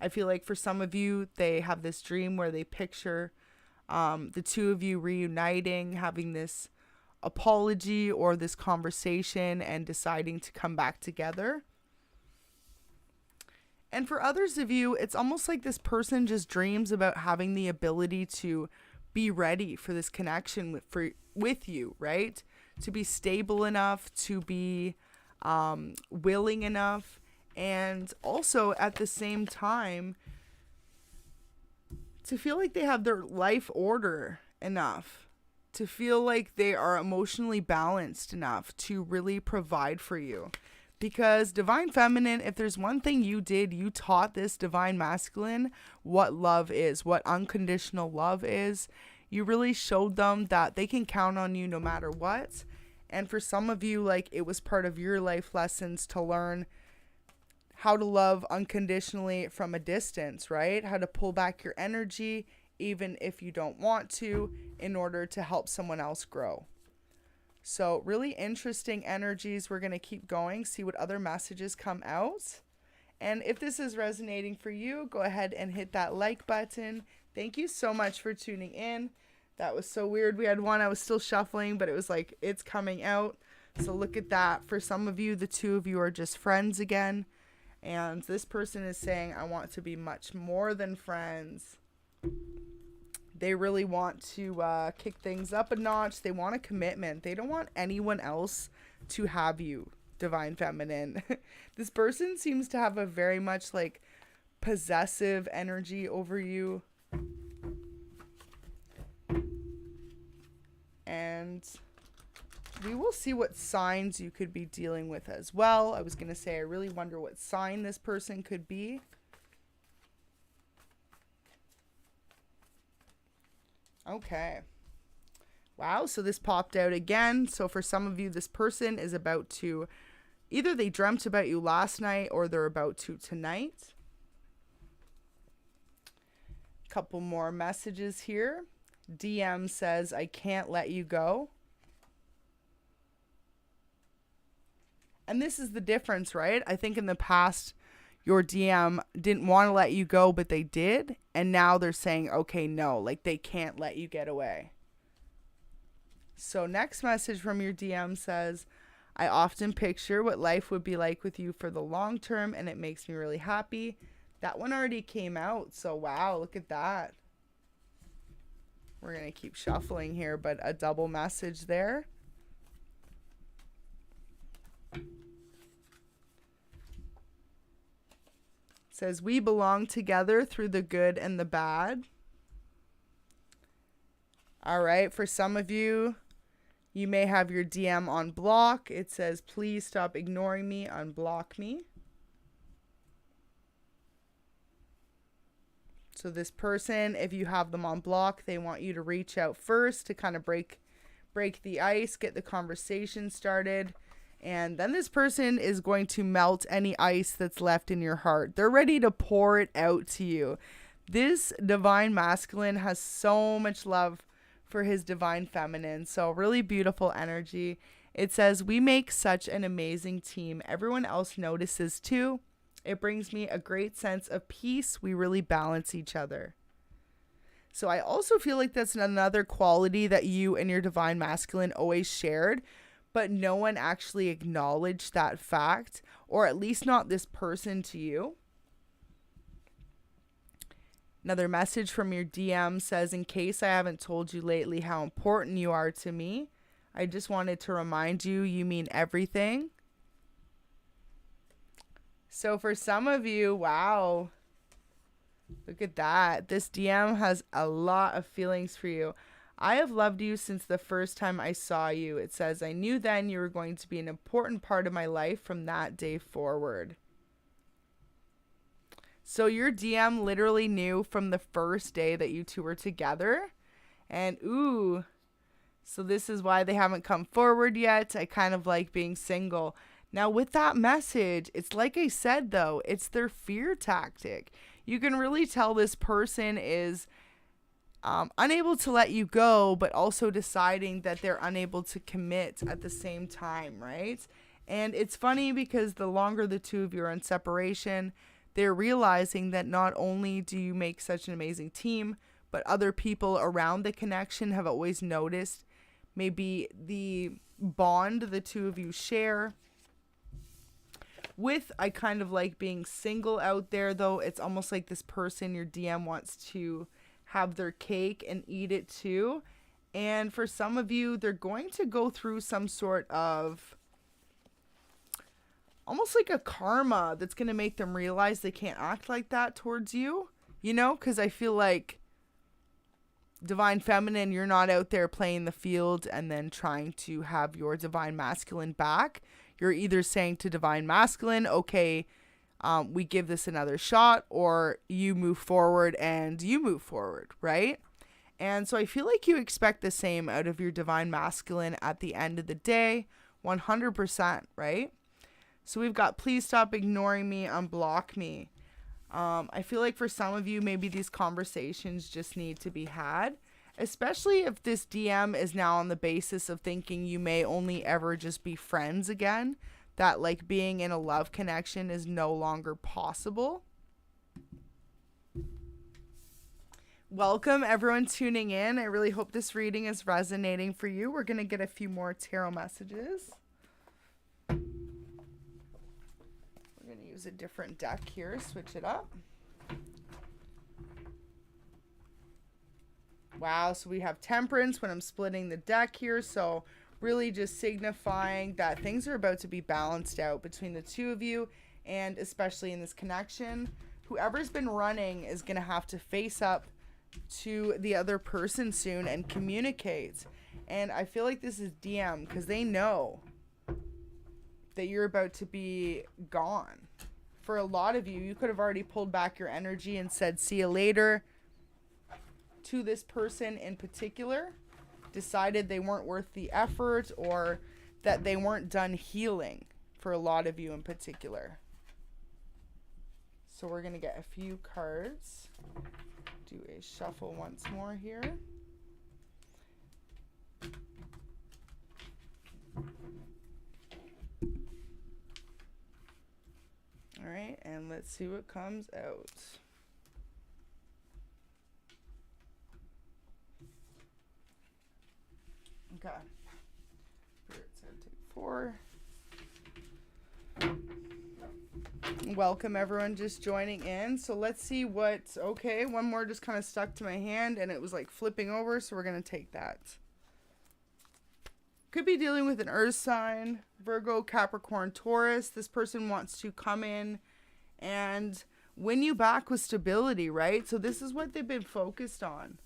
I feel like for some of you, they have this dream where they picture the two of you reuniting, having this apology or this conversation and deciding to come back together. And for others of you, it's almost like this person just dreams about having the ability to be ready for this connection with you, right? To be stable enough, to be willing enough, and also at the same time to feel like they have their life order enough, to feel like they are emotionally balanced enough to really provide for you. Because Divine Feminine, if there's one thing you did, you taught this Divine Masculine what love is, what unconditional love is. You really showed them that they can count on you no matter what. And for some of you, like, it was part of your life lessons to learn how to love unconditionally from a distance, right? How to pull back your energy, even if you don't want to, in order to help someone else grow. So really interesting energies. We're going to keep going, see what other messages come out. And if this is resonating for you, go ahead and hit that like button. Thank you so much for tuning in. That was so weird. We had one I was still shuffling, but it was like, it's coming out. So look at that. For some of you, the two of you are just friends again. And this person is saying, I want to be much more than friends. They really want to kick things up a notch. They want a commitment. They don't want anyone else to have you, Divine Feminine. This person seems to have a very much like possessive energy over you. And we will see what signs you could be dealing with as well. I was going to say, I really wonder what sign this person could be. Okay. Wow, so this popped out again. So for some of you, this person is about to, either they dreamt about you last night or they're about to tonight. Couple more messages here. DM says, I can't let you go. And this is the difference, right? I think in the past, your DM didn't want to let you go, but they did. And now they're saying, okay, no, like they can't let you get away. So next message from your DM says, I often picture what life would be like with you for the long term, and it makes me really happy. That one already came out. So wow, look at that. We're going to keep shuffling here, but a double message there. Says, we belong together through the good and the bad. All right. For some of you, you may have your DM on block. It says, please stop ignoring me. Unblock me. So this person, if you have them on block, they want you to reach out first to kind of break the ice, get the conversation started. And then this person is going to melt any ice that's left in your heart. They're ready to pour it out to you. This divine masculine has so much love for his divine feminine. So really beautiful energy. It says, we make such an amazing team. Everyone else notices too. It brings me a great sense of peace. We really balance each other. So I also feel like that's another quality that you and your divine masculine always shared, but no one actually acknowledged that fact, or at least not this person to you. Another message from your DM says, in case I haven't told you lately how important you are to me, I just wanted to remind you, you mean everything. So for some of you, wow, look at that. This DM has a lot of feelings for you. I have loved you since the first time I saw you. It says, I knew then you were going to be an important part of my life from that day forward. So your DM literally knew from the first day that you two were together. And ooh, so this is why they haven't come forward yet. I kind of like being single. Now with that message, it's like I said though, it's their fear tactic. You can really tell this person is unable to let you go, but also deciding that they're unable to commit at the same time, right? And it's funny because the longer the two of you are in separation, they're realizing that not only do you make such an amazing team, but other people around the connection have always noticed maybe the bond the two of you share. With, I kind of like being single out there, though. It's almost like this person, your DM, wants to have their cake and eat it too. And for some of you, they're going to go through some sort of almost like a karma that's going to make them realize they can't act like that towards you, you know, because I feel like divine feminine, you're not out there playing the field and then trying to have your divine masculine back. You're either saying to divine masculine, okay, we give this another shot, or you move forward and you move forward, right? And so I feel like you expect the same out of your divine masculine at the end of the day, 100%, right? So we've got, please stop ignoring me, unblock me. I feel like for some of you, maybe these conversations just need to be had. especially if this DM is now on the basis of thinking you may only ever just be friends again, that like being in a love connection is no longer possible. Welcome everyone tuning in. I really hope this reading is resonating for you. We're going to get a few more tarot messages. We're going to use a different deck here, switch it up. Wow, so we have Temperance when I'm splitting the deck here, so really just signifying that things are about to be balanced out between the two of you, and especially in this connection. Whoever's been running is going to have to face up to the other person soon and communicate. And I feel like this is DM because they know that you're about to be gone. For a lot of you, you could have already pulled back your energy and said, see you later, to this person in particular, decided they weren't worth the effort or that they weren't done healing for a lot of you in particular. So we're going to get a few cards. Do a shuffle once more here. All right, and let's see what comes out. Okay. Spirit's gonna take 4. Welcome everyone just joining in. So let's see what, okay, one more just kind of stuck to my hand and it was like flipping over, so we're going to take that. Could be dealing with an earth sign, Virgo, Capricorn, Taurus. This person wants to come in and win you back with stability, right? So this is what they've been focused on.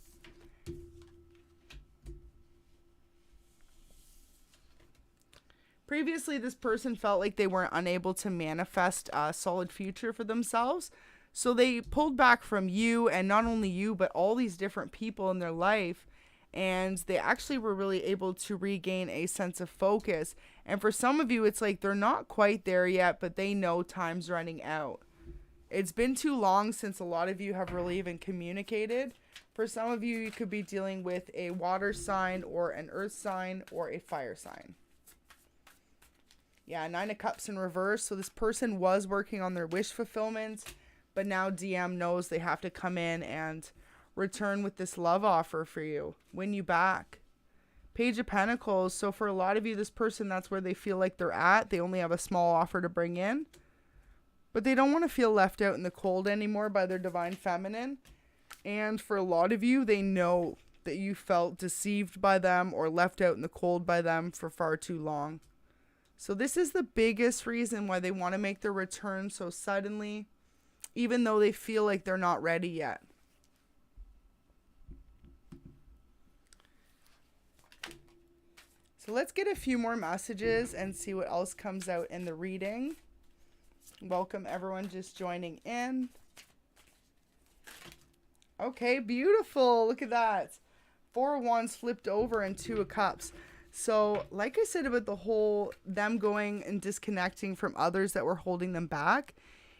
Previously, this person felt like they weren't unable to manifest a solid future for themselves. So they pulled back from you, and not only you, but all these different people in their life. And they actually were really able to regain a sense of focus. And for some of you, it's like they're not quite there yet, but they know time's running out. It's been too long since a lot of you have really even communicated. For some of you, you could be dealing with a water sign or an earth sign or a fire sign. Yeah, 9 of Cups in reverse. So this person was working on their wish fulfillment, but now DM knows they have to come in and return with this love offer for you. Win you back. Page of Pentacles. So for a lot of you, this person, that's where they feel like they're at. They only have a small offer to bring in, but they don't want to feel left out in the cold anymore by their divine feminine. And for a lot of you, they know that you felt deceived by them or left out in the cold by them for far too long. So this is the biggest reason why they want to make their return so suddenly, even though they feel like they're not ready yet. So let's get a few more messages and see what else comes out in the reading. Welcome everyone just joining in. Okay, beautiful. Look at that. 4 of Wands flipped over and 2 of Cups. So, like I said about the whole them going and disconnecting from others that were holding them back,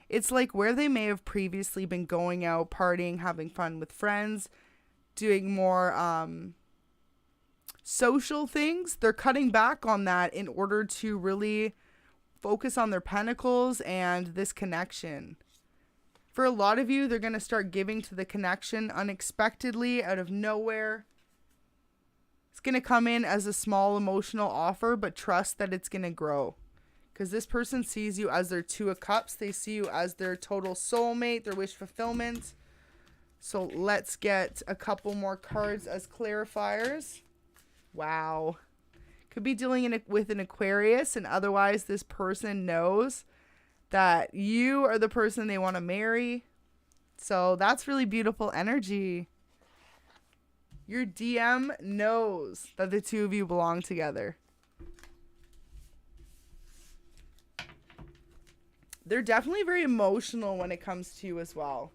it's like where they may have previously been going out, partying, having fun with friends, doing more social things, they're cutting back on that in order to really focus on their pentacles and this connection. For a lot of you, they're going to start giving to the connection unexpectedly out of nowhere. It's going to come in as a small emotional offer, but trust that it's going to grow. Because this person sees you as their 2 of Cups. They see you as their total soulmate, their wish fulfillment. So let's get a couple more cards as clarifiers. Wow. Could be dealing with an Aquarius, and otherwise this person knows that you are the person they want to marry. So that's really beautiful energy. Your DM knows that the 2 of you belong together. They're definitely very emotional when it comes to you as well.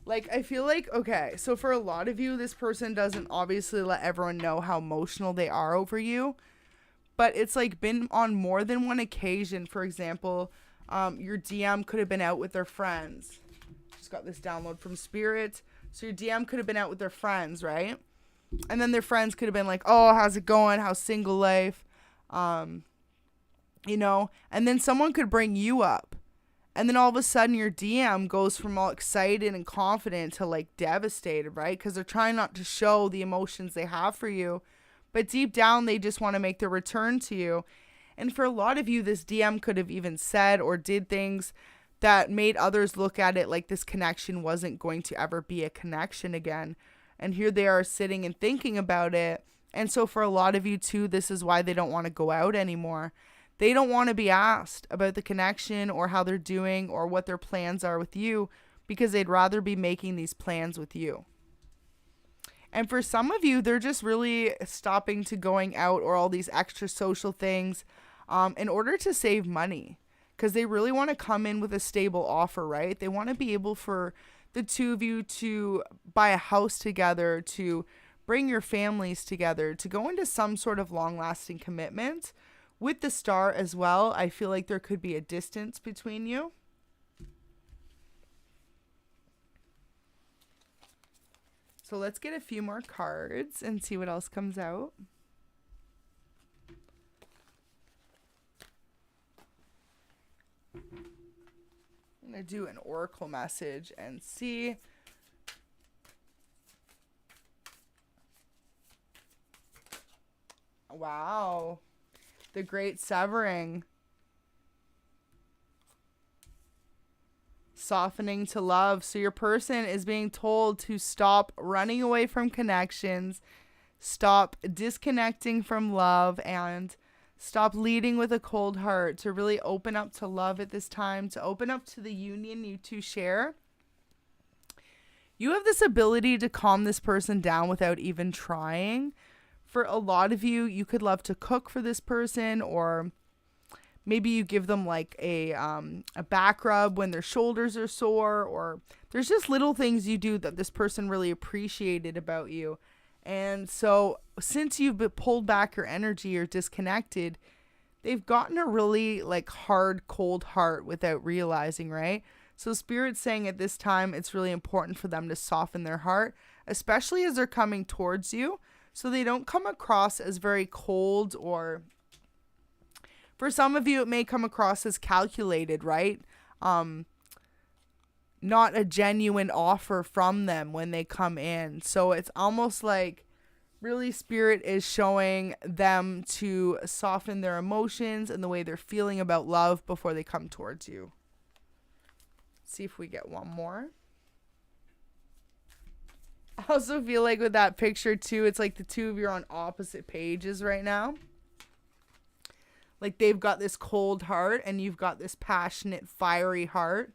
Like, I feel like, okay, so for a lot of you, this person doesn't obviously let everyone know how emotional they are over you. But it's like been on more than one occasion. For example, your DM could have been out with their friends. Just got this download from Spirit. So your DM could have been out with their friends, right? And then their friends could have been like, oh, how's it going? How's single life? You know, and then someone could bring you up. And then all of a sudden your DM goes from all excited and confident to like devastated, right? Because they're trying not to show the emotions they have for you. But deep down, they just want to make their return to you. And for a lot of you, this DM could have even said or did things that made others look at it like this connection wasn't going to ever be a connection again. And here they are sitting and thinking about it. And so for a lot of you too, this is why they don't want to go out anymore. They don't want to be asked about the connection or how they're doing or what their plans are with you, because they'd rather be making these plans with you. And for some of you, they're just really stopping to going out or all these extra social things in order to save money, because they really want to come in with a stable offer, right? They want to be able for the two of you to buy a house together, to bring your families together, to go into some sort of long-lasting commitment. With the star as well, I feel like there could be a distance between you. So let's get a few more cards and see what else comes out. I'm going to do an oracle message and see. Wow. The great severing. Softening to love. So your person is being told to stop running away from connections, stop disconnecting from love, and stop leading with a cold heart, to really open up to love at this time, to open up to the union you two share. You have this ability to calm this person down without even trying. For a lot of you, you could love to cook for this person, or maybe you give them like a back rub when their shoulders are sore, or there's just little things you do that this person really appreciated about you. And so since you've been pulled back your energy or disconnected, they've gotten a really like hard, cold heart without realizing, right? So Spirit's saying at this time, it's really important for them to soften their heart, especially as they're coming towards you, so they don't come across as very cold, or for some of you, it may come across as calculated, right? Not a genuine offer from them when they come in. So it's almost like really Spirit is showing them to soften their emotions and the way they're feeling about love before they come towards you. Let's see if we get one more. I also feel like with that picture too, it's like the two of you are on opposite pages right now. Like they've got this cold heart and you've got this passionate, fiery heart.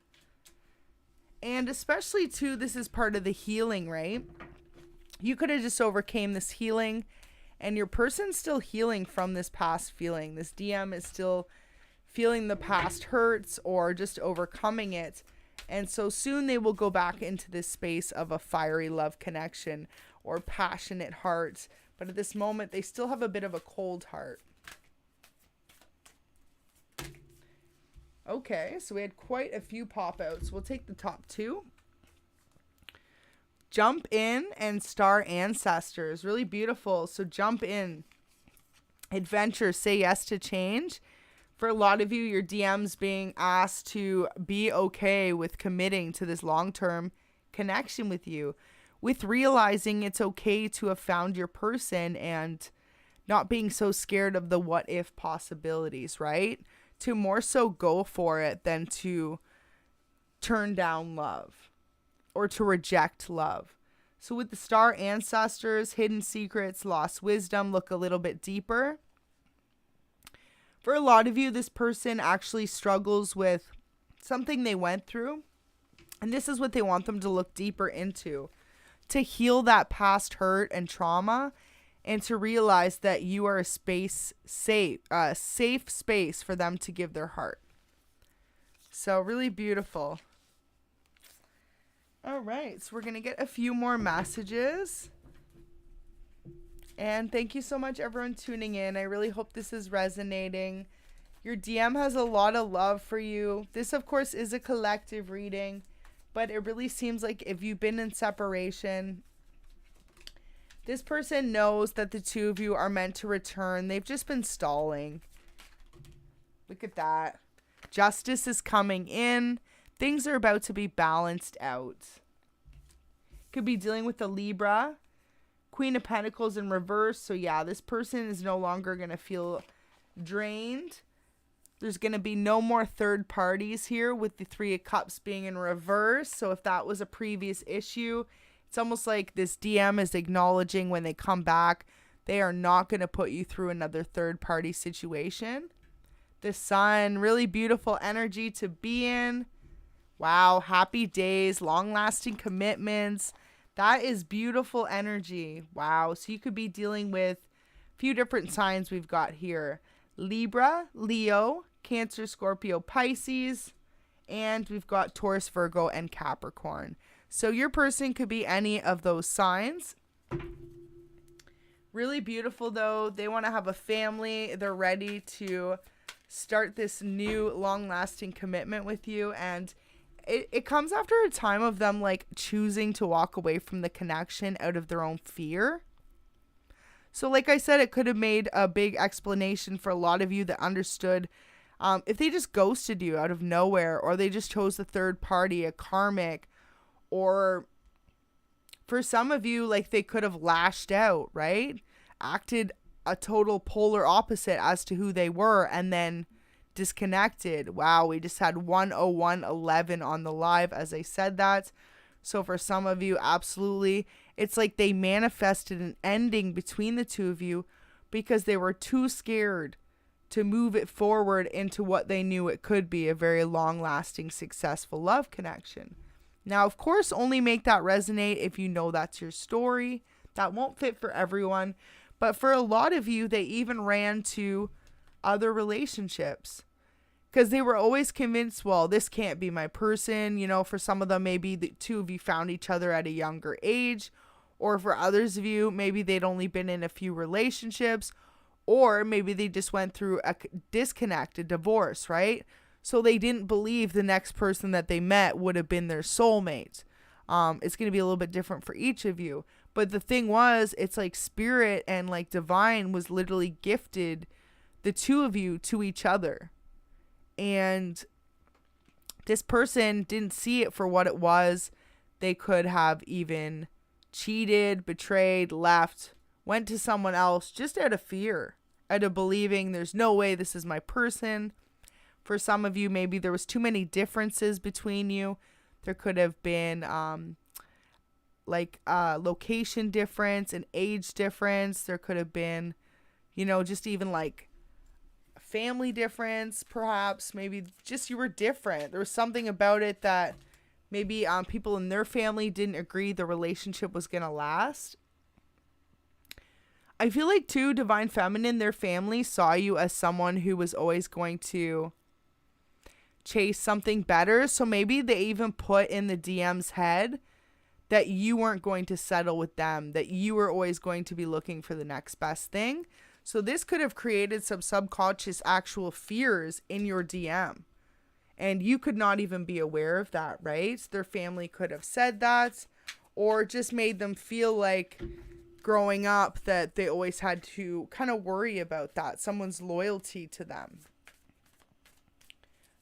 And especially too, this is part of the healing, right? You could have just overcame this healing, and your person's still healing from this past feeling. This DM is still feeling the past hurts or just overcoming it. And so soon they will go back into this space of a fiery love connection or passionate heart. But at this moment, they still have a bit of a cold heart. Okay, so we had quite a few pop-outs. We'll take the top two. Jump in and star ancestors. Really beautiful. So jump in. Adventure. Say yes to change. For a lot of you, your DM's being asked to be okay with committing to this long-term connection with you, with realizing it's okay to have found your person and not being so scared of the what-if possibilities, right? To more so go for it than to turn down love or to reject love. So with the star ancestors, hidden secrets, lost wisdom, look a little bit deeper. For a lot of you, this person actually struggles with something they went through. And this is what they want them to look deeper into, to heal that past hurt and trauma, and to realize that you are a safe space for them to give their heart. So really beautiful. All right, so we're going to get a few more messages. And thank you so much, everyone, tuning in. I really hope this is resonating. Your DM has a lot of love for you. This, of course, is a collective reading. But it really seems like if you've been in separation, this person knows that the two of you are meant to return. They've just been stalling. Look at that. Justice is coming in. Things are about to be balanced out. Could be dealing with the Libra. Queen of Pentacles in reverse. So yeah, this person is no longer going to feel drained. There's going to be no more third parties here with the Three of Cups being in reverse. So if that was a previous issue, it's almost like this DM is acknowledging when they come back, they are not going to put you through another third party situation. The Sun, really beautiful energy to be in. Wow, happy days, long-lasting commitments. That is beautiful energy. Wow, so you could be dealing with a few different signs we've got here. Libra, Leo, Cancer, Scorpio, Pisces, and we've got Taurus, Virgo, and Capricorn. So your person could be any of those signs. Really beautiful, though. They want to have a family. They're ready to start this new long-lasting commitment with you, and it comes after a time of them like choosing to walk away from the connection out of their own fear. So like I said, it could have made a big explanation for a lot of you that understood if they just ghosted you out of nowhere, or they just chose a third party, a karmic, or for some of you, like they could have lashed out, right? Acted a total polar opposite as to who they were, and then disconnected. Wow, we just had 10111 on the live as I said that. So for some of you, absolutely, it's like they manifested an ending between the two of you because they were too scared to move it forward into what they knew it could be, a very long-lasting, successful love connection. Now, of course, only make that resonate if you know that's your story. That won't fit for everyone. But for a lot of you, they even ran to other relationships because they were always convinced, well, this can't be my person. You know, for some of them, maybe the two of you found each other at a younger age. Or for others of you, maybe they'd only been in a few relationships. Or maybe they just went through a disconnect, a divorce, right? So they didn't believe the next person that they met would have been their soulmate. It's going to be a little bit different for each of you. But the thing was, it's like spirit and like divine was literally gifted the two of you to each other. And this person didn't see it for what it was. They could have even cheated, betrayed, left, went to someone else just out of fear, out of believing there's no way this is my person. For some of you, maybe there was too many differences between you. There could have been location difference and age difference. There could have been, you know, just even like family difference, perhaps. Maybe just you were different. There was something about it that maybe people in their family didn't agree the relationship was going to last. I feel like too, Divine Feminine, their family saw you as someone who was always going to chase something better. So maybe they even put in the DM's head that you weren't going to settle with them, that you were always going to be looking for the next best thing. So this could have created some subconscious actual fears in your DM. And you could not even be aware of that, right? Their family could have said that, or just made them feel like growing up that they always had to kind of worry about that, someone's loyalty to them.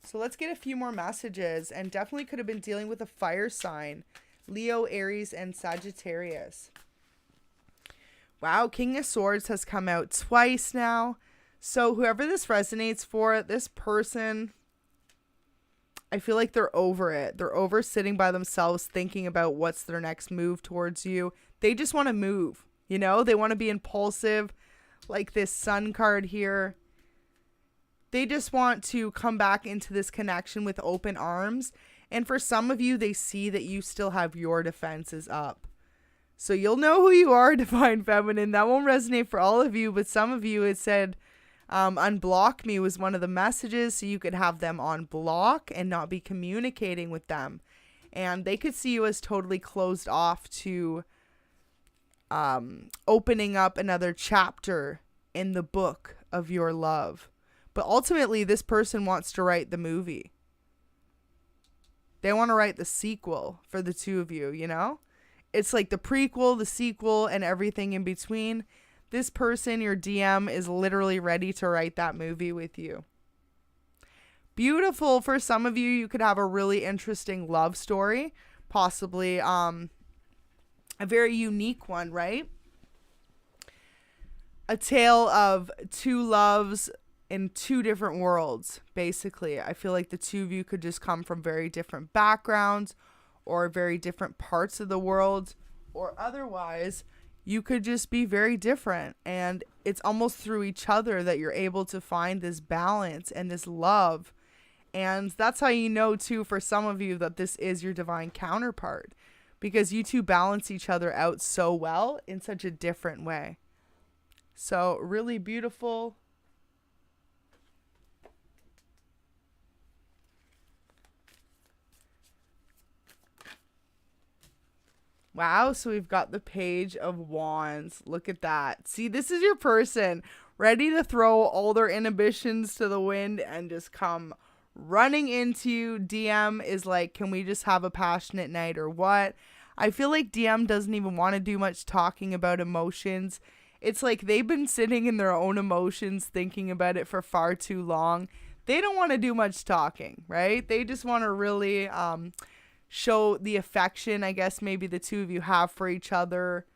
So let's get a few more messages, and definitely could have been dealing with a fire sign, Leo, Aries, and Sagittarius. Wow, King of Swords has come out twice now. So whoever this resonates for, this person, I feel like they're over it. They're over sitting by themselves thinking about what's their next move towards you. They just want to move, you know? They want to be impulsive, like this Sun card here. They just want to come back into this connection with open arms. And for some of you, they see that you still have your defenses up. So you'll know who you are, Divine Feminine. That won't resonate for all of you, but some of you, it said, unblock me was one of the messages, so you could have them on block and not be communicating with them. And they could see you as totally closed off to opening up another chapter in the book of your love. But ultimately, this person wants to write the movie. They want to write the sequel for the two of you, you know? It's like the prequel, the sequel, and everything in between. This person, your DM, is literally ready to write that movie with you. Beautiful. For some of you, you could have a really interesting love story, possibly a very unique one, right? A tale of two loves in two different worlds, basically. I feel like the two of you could just come from very different backgrounds or very different parts of the world, or otherwise you could just be very different, and it's almost through each other that you're able to find this balance and this love. And that's how you know too, for some of you, that this is your divine counterpart, because you two balance each other out so well in such a different way. So really beautiful. Wow, so we've got the Page of Wands. Look at that. See, this is your person ready to throw all their inhibitions to the wind and just come running into you. DM is like, can we just have a passionate night or what? I feel like DM doesn't even want to do much talking about emotions. It's like they've been sitting in their own emotions, thinking about it for far too long. They don't want to do much talking, right? They just want to really show the affection, I guess, maybe the two of you have for each other.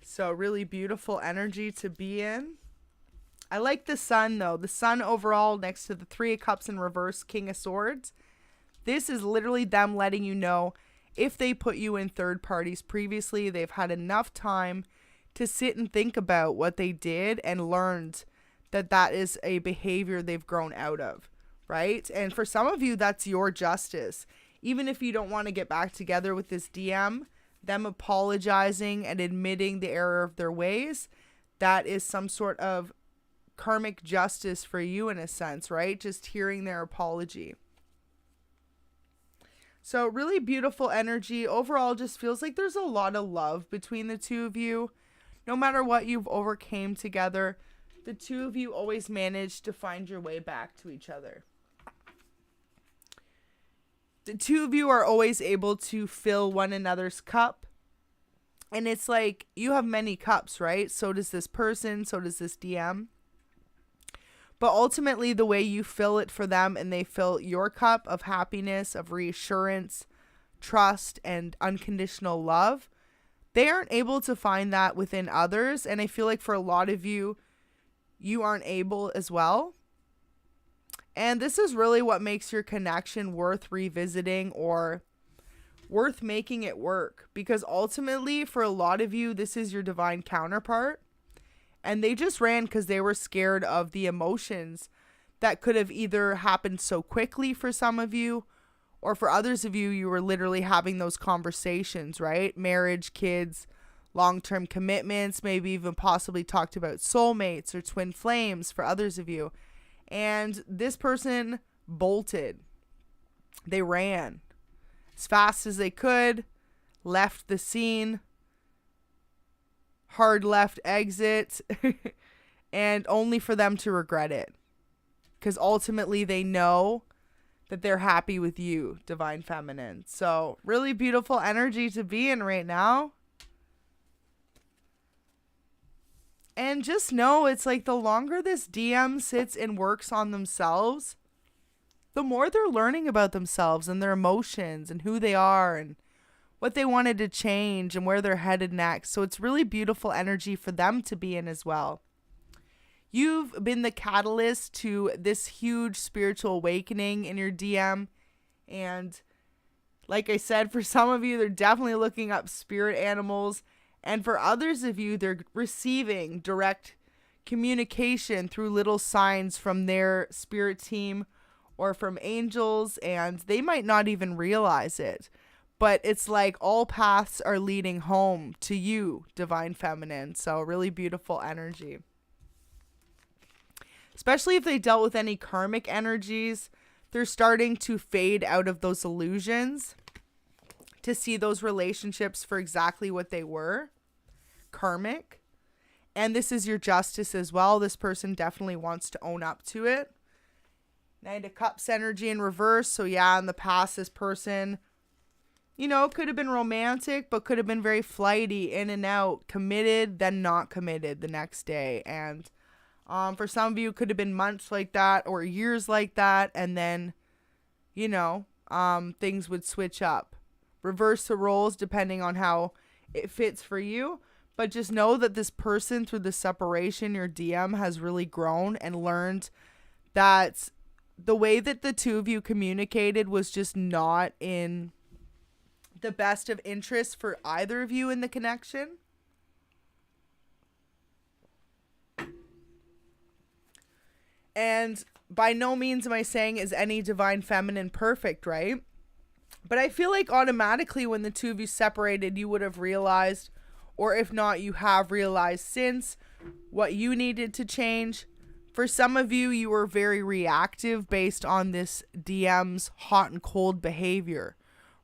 So really beautiful energy to be in. I like the Sun, though. The Sun overall next to the Three of Cups in reverse, King of Swords. This is literally them letting you know, if they put you in third parties previously, they've had enough time to sit and think about what they did and learned that that is a behavior they've grown out of. Right? And for some of you, that's your justice. Even if you don't want to get back together with this DM, them apologizing and admitting the error of their ways, that is some sort of karmic justice for you in a sense, right? Just hearing their apology. So really beautiful energy. Overall, just feels like there's a lot of love between the two of you. No matter what you've overcame together, the two of you always manage to find your way back to each other. The two of you are always able to fill one another's cup. And it's like you have many cups, right? So does this person, so does this DM. But ultimately, the way you fill it for them and they fill your cup of happiness, of reassurance, trust, and unconditional love, they aren't able to find that within others. And I feel like for a lot of you, you aren't able as well. And this is really what makes your connection worth revisiting or worth making it work. Because ultimately, for a lot of you, this is your divine counterpart. And they just ran because they were scared of the emotions that could have either happened so quickly for some of you, or for others of you, you were literally having those conversations, right? Marriage, kids, long-term commitments, maybe even possibly talked about soulmates or twin flames for others of you. And this person bolted. They ran as fast as they could, left the scene, hard left exit, and only for them to regret it. Because ultimately they know that they're happy with you, Divine Feminine. So really beautiful energy to be in right now. And just know, it's like the longer this DM sits and works on themselves, the more they're learning about themselves and their emotions and who they are and what they wanted to change and where they're headed next. So it's really beautiful energy for them to be in as well. You've been the catalyst to this huge spiritual awakening in your DM. And like I said, for some of you, they're definitely looking up spirit animals. And for others of you, they're receiving direct communication through little signs from their spirit team or from angels, and they might not even realize it. But it's like all paths are leading home to you, Divine Feminine. So really beautiful energy. Especially if they dealt with any karmic energies, they're starting to fade out of those illusions to see those relationships for exactly what they were, karmic. And this is your justice as well. This person definitely wants to own up to it. Knight of Cups energy in reverse. So yeah, in the past, this person, you know, could have been romantic, but could have been very flighty, in and out, committed, then not committed the next day. And for some of you, it could have been months like that or years like that. And then, you know, things would switch up. Reverse the roles depending on how it fits for you. But just know that this person, through the separation, your DM, has really grown and learned that the way that the two of you communicated was just not in the best of interest for either of you in the connection. And by no means am I saying is any divine feminine perfect, right? But I feel like automatically when the two of you separated, you would have realized, or if not, you have realized since, what you needed to change. For some of you, you were very reactive based on this DM's hot and cold behavior,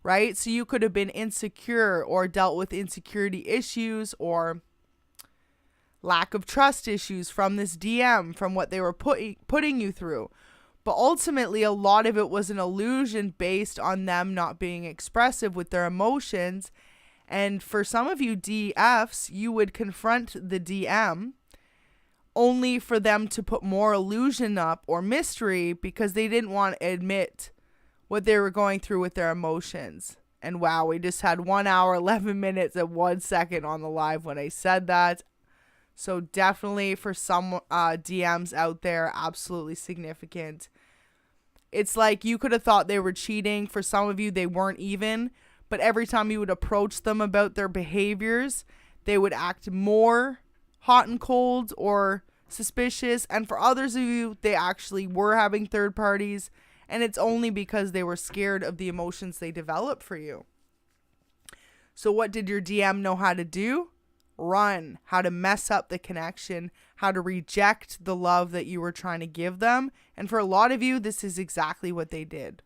right? So you could have been insecure or dealt with insecurity issues or lack of trust issues from this DM, from what they were putting you through. But ultimately, a lot of it was an illusion based on them not being expressive with their emotions. And for some of you DFs, you would confront the DM only for them to put more illusion up or mystery because they didn't want to admit what they were going through with their emotions. And wow, we just had 1 hour, 11 minutes, and 1 second on the live when I said that. So definitely for some DMs out there, absolutely significant. It's like you could have thought they were cheating. For some of you, they weren't even. But every time you would approach them about their behaviors, they would act more hot and cold or suspicious. And for others of you, they actually were having third parties. And it's only because they were scared of the emotions they developed for you. So what did your DM know how to do? Run. How to mess up the connection. How to reject the love that you were trying to give them. And for a lot of you, this is exactly what they did.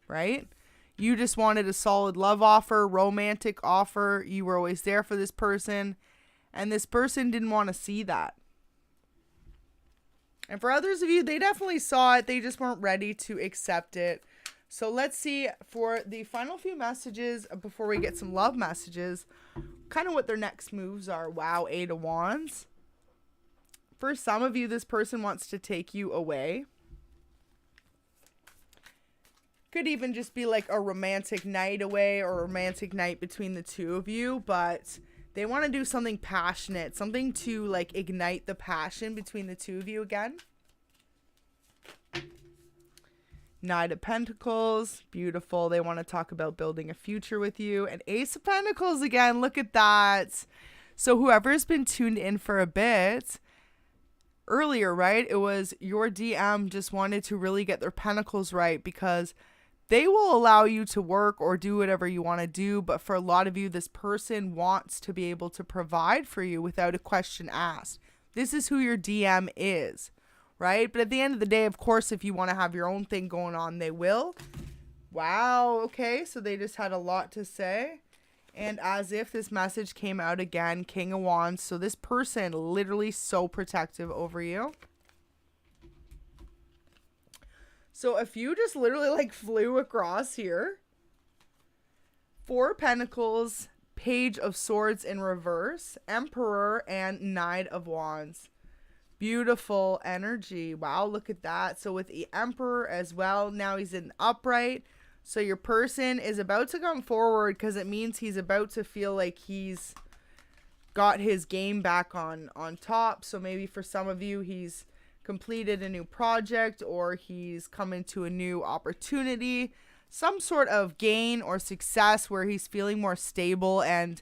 Right? You just wanted a solid love offer, romantic offer. You were always there for this person. And this person didn't want to see that. And for others of you, they definitely saw it. They just weren't ready to accept it. So let's see for the final few messages before we get some love messages, kind of what their next moves are. Wow, 8 of Wands. For some of you, this person wants to take you away. Could even just be like a romantic night away or a romantic night between the two of you, but they want to do something passionate, something to like ignite the passion between the two of you again. Knight of Pentacles, beautiful. They want to talk about building a future with you. And Ace of Pentacles again, look at that. So whoever's been tuned in for a bit earlier, right? It was your DM just wanted to really get their pentacles right because they will allow you to work or do whatever you want to do. But for a lot of you, this person wants to be able to provide for you without a question asked. This is who your DM is, right? But at the end of the day, of course, if you want to have your own thing going on, they will. Wow. Okay. So they just had a lot to say. And as if this message came out again, King of Wands. So this person literally so protective over you. So if you just literally like flew across here, 4 Pentacles, Page of Swords in reverse, Emperor, and Knight of Wands. Beautiful energy. Wow, look at that. So with the Emperor as well, now he's in upright. So your person is about to come forward because it means he's about to feel like he's got his game back on top. So maybe for some of you, he's completed a new project or he's come into a new opportunity, some sort of gain or success where he's feeling more stable and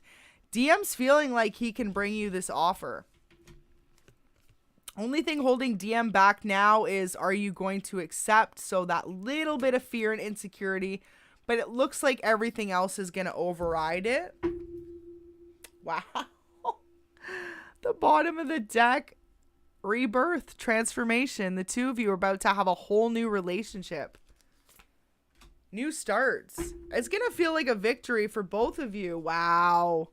DM's feeling like he can bring you this offer. Only thing holding DM back now is, are you going to accept? So that little bit of fear and insecurity, but it looks like everything else is going to override it. Wow. The bottom of the deck, rebirth, transformation. The two of you are about to have a whole new relationship. New starts. It's going to feel like a victory for both of you. Wow.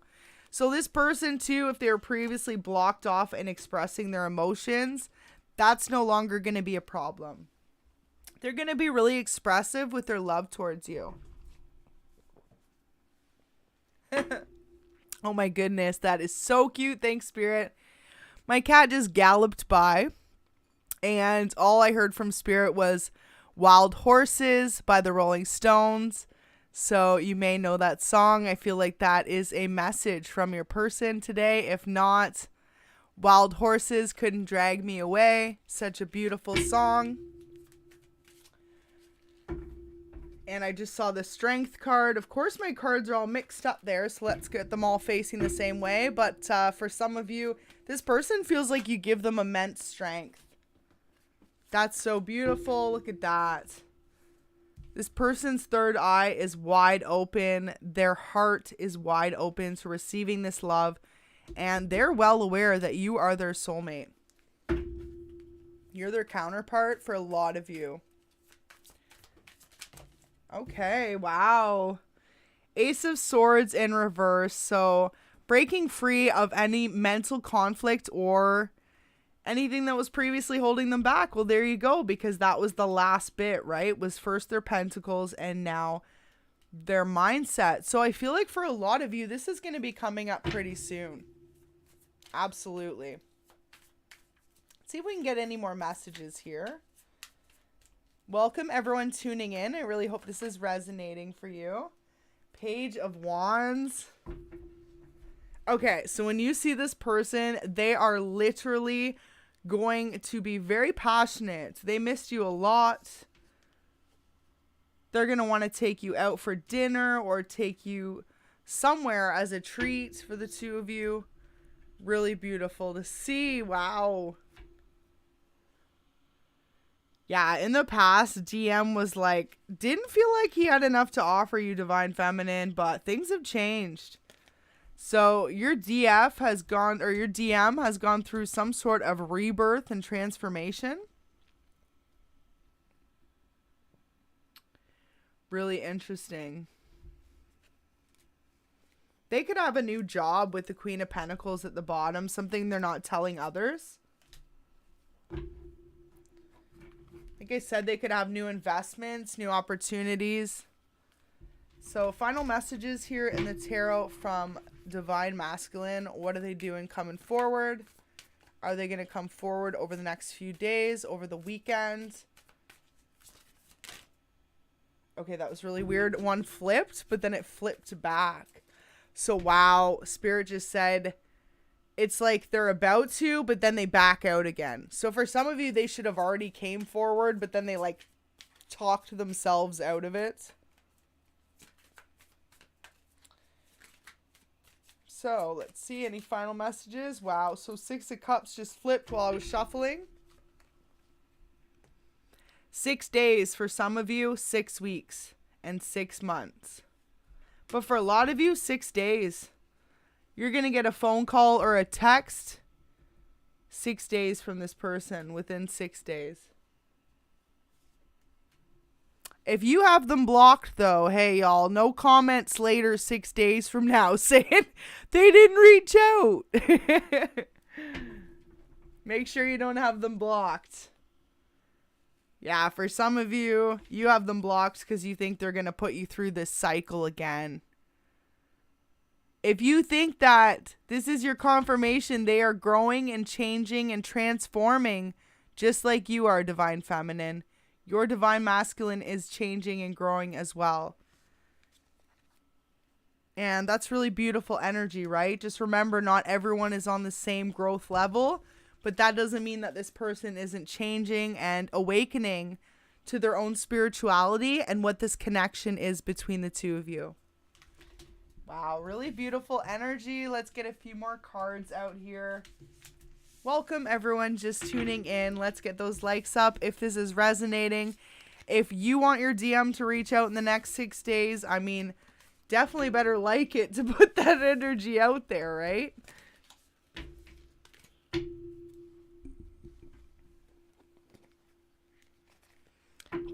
So this person too, if they were previously blocked off and expressing their emotions, that's no longer going to be a problem. They're going to be really expressive with their love towards you. Oh my goodness, that is so cute. Thanks, Spirit. My cat just galloped by, and all I heard from Spirit was Wild Horses by the Rolling Stones. So you may know that song. I feel like that is a message from your person today. If not, Wild Horses, Couldn't Drag Me Away. Such a beautiful song. And I just saw the Strength card. Of course, my cards are all mixed up there, so let's get them all facing the same way. But for some of you, this person feels like you give them immense strength. That's so beautiful. Look at that. This person's third eye is wide open. Their heart is wide open to receiving this love. And they're well aware that you are their soulmate. You're their counterpart for a lot of you. Okay, wow. Ace of Swords in reverse. So breaking free of any mental conflict or anything that was previously holding them back. Well, there you go, because that was the last bit, right? Was first their pentacles and now their mindset. So I feel like for a lot of you, this is going to be coming up pretty soon. Absolutely. Let's see if we can get any more messages here. Welcome everyone tuning in. I really hope this is resonating for you. Page of Wands. Okay, so when you see this person, they are literally going to be very passionate. They missed you a lot. They're going to want to take you out for dinner or take you somewhere as a treat for the two of you. Really beautiful to see. Wow. Yeah, in the past, DM was like, didn't feel like he had enough to offer you, Divine Feminine, but things have changed. So your DF has gone, or your DM has gone through some sort of rebirth and transformation. Really interesting. They could have a new job with the Queen of Pentacles at the bottom, something they're not telling others. Like I said, they could have new investments, new opportunities. So final messages here in the tarot from Divine Masculine. What are they doing coming forward? Are they going to come forward over the next few days, over the weekend? Okay, that was really weird. One flipped, but then it flipped back. So wow, Spirit just said it's like they're about to, but then they back out again. So for some of you, they should have already came forward, but then they like talked themselves out of it. So let's see any final messages. Wow, so 6 of Cups just flipped while I was shuffling. 6 days for some of you, 6 weeks, and 6 months. But for a lot of you, 6 days. You're going to get a phone call or a text 6 days from this person, within 6 days. If you have them blocked, though, hey, y'all, no comments later 6 days from now saying they didn't reach out. Make sure you don't have them blocked. Yeah, for some of you, you have them blocked because you think they're going to put you through this cycle again. If you think that this is your confirmation, they are growing and changing and transforming just like you are, Divine Feminine. Your Divine Masculine is changing and growing as well. And that's really beautiful energy, right? Just remember, not everyone is on the same growth level, but that doesn't mean that this person isn't changing and awakening to their own spirituality and what this connection is between the two of you. Wow, really beautiful energy. Let's get a few more cards out here. Welcome everyone just tuning in. Let's get those likes up if this is resonating. If you want your DM to reach out in the next 6 days, I mean, definitely better like it to put that energy out there, right?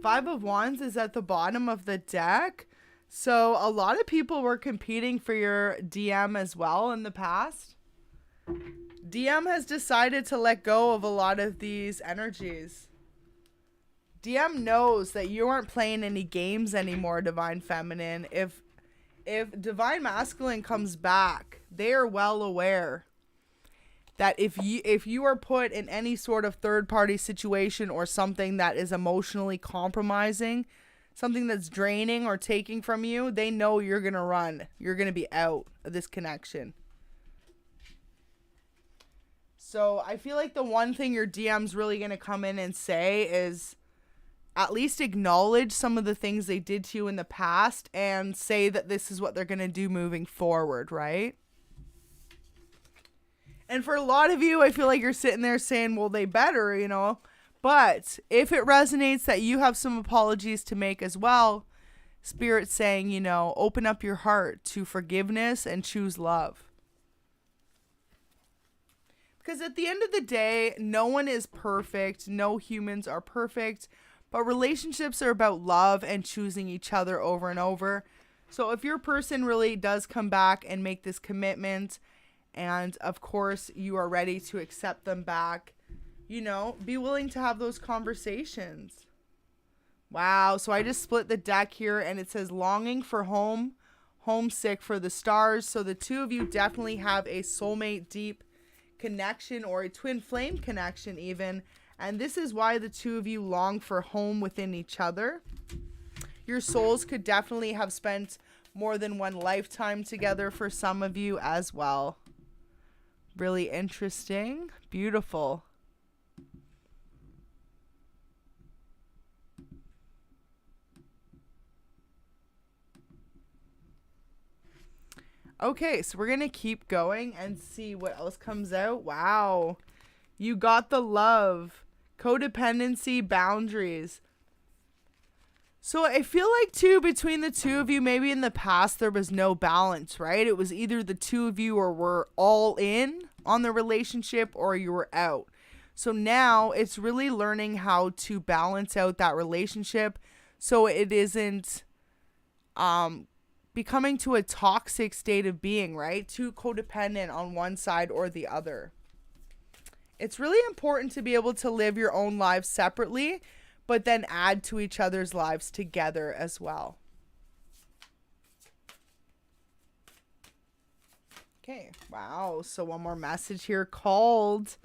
Five of Wands is at the bottom of the deck. So a lot of people were competing for your DM as well in the past. DM has decided to let go of a lot of these energies. DM knows that you aren't playing any games anymore, Divine Feminine. If Divine Masculine comes back, they are well aware that if you are put in any sort of third-party situation or something that is emotionally compromising, something that's draining or taking from you, they know you're going to run. You're going to be out of this connection. So I feel like the one thing your DM's really going to come in and say is at least acknowledge some of the things they did to you in the past and say that this is what they're going to do moving forward, right? And for a lot of you, I feel like you're sitting there saying, well, they better, you know. But if it resonates that you have some apologies to make as well, Spirit's saying, you know, open up your heart to forgiveness and choose love. Because at the end of the day, no one is perfect. No humans are perfect. But relationships are about love and choosing each other over and over. So if your person really does come back and make this commitment, and of course you are ready to accept them back, you know, be willing to have those conversations. Wow. So I just split the deck here and it says longing for home, homesick for the stars. So the two of you definitely have a soulmate deep connection or a twin flame connection even. And this is why the two of you long for home within each other. Your souls could definitely have spent more than one lifetime together for some of you as well. Really interesting. Beautiful. Okay, so we're going to keep going and see what else comes out. Wow. You got the love. Codependency, boundaries. So I feel like too, between the two of you, maybe in the past there was no balance, right? It was either the two of you or were all in on the relationship or you were out. So now it's really learning how to balance out that relationship so it isn't becoming to a toxic state of being, right? Too codependent on one side or the other. It's really important to be able to live your own lives separately, but then add to each other's lives together as well. Okay, wow. So one more message here called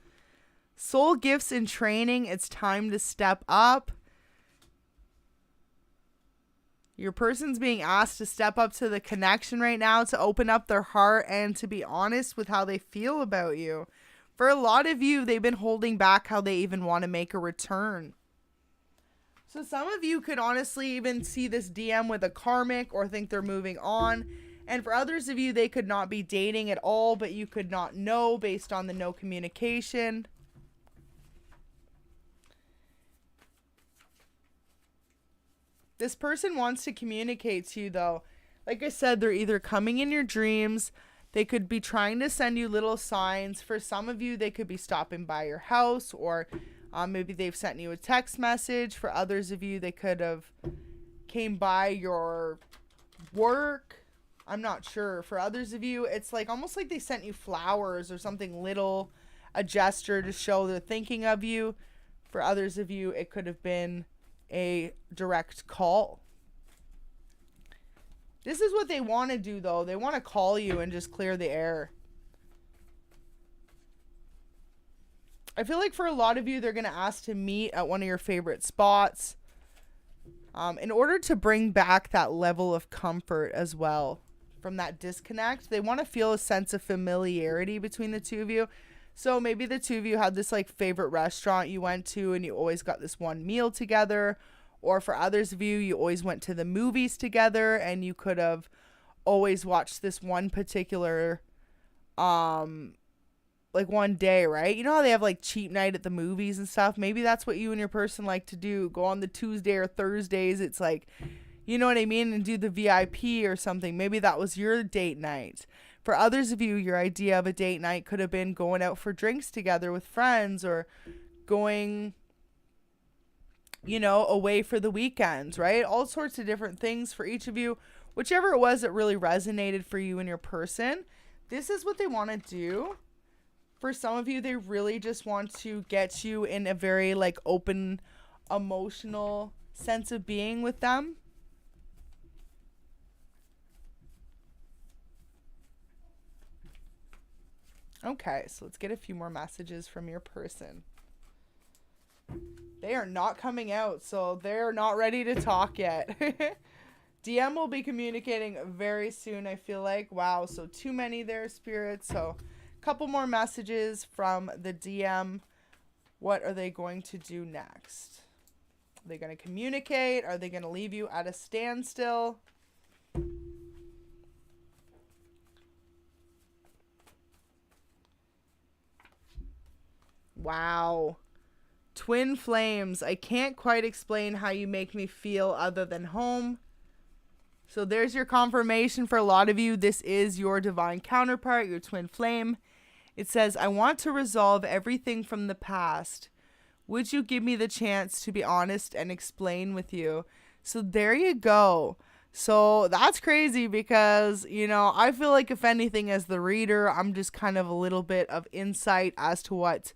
Soul Gifts in Training. It's time to step up. Your person's being asked to step up to the connection right now, to open up their heart and to be honest with how they feel about you. For a lot of you, they've been holding back how they even want to make a return. So some of you could honestly even see this DM with a karmic or think they're moving on. And for others of you, they could not be dating at all, but you could not know based on the no communication. This person wants to communicate to you though. Like I said, they're either coming in your dreams. They could be trying to send you little signs. For some of you, they could be stopping by your house or maybe they've sent you a text message. For others of you, they could have came by your work. I'm not sure. For others of you, it's like almost like they sent you flowers or something little, a gesture to show they're thinking of you. For others of you, it could have been a direct call. This is what they want to do, though. They want to call you and just clear the air. I feel like for a lot of you, they're going to ask to meet at one of your favorite spots in order to bring back that level of comfort as well from that disconnect. They want to feel a sense of familiarity between the two of you. So maybe the two of you had this like favorite restaurant you went to and you always got this one meal together. Or for others of you, you always went to the movies together and you could have always watched this one particular, like one day, right? You know how they have like cheap night at the movies and stuff? Maybe that's what you and your person like to do. Go on the Tuesday or Thursdays. It's like, you know what I mean? And do the VIP or something. Maybe that was your date night. For others of you, your idea of a date night could have been going out for drinks together with friends or going, you know, away for the weekends, right? All sorts of different things for each of you. Whichever it was that really resonated for you and your person, this is what they want to do. For some of you, they really just want to get you in a very like open emotional sense of being with them. Okay, so let's get a few more messages from your person. They are not coming out, so they're not ready to talk yet. DM will be communicating very soon, I feel like. Wow, so too many there, Spirit. So a couple more messages from the DM. What are they going to do next? Are they going to communicate? Are they going to leave you at a standstill? Wow. Twin flames. I can't quite explain how you make me feel other than home. So there's your confirmation for a lot of you. This is your divine counterpart, your twin flame. It says, I want to resolve everything from the past. Would you give me the chance to be honest and explain with you? So there you go. So that's crazy because, you know, I feel like if anything as the reader, I'm just kind of a little bit of insight as to what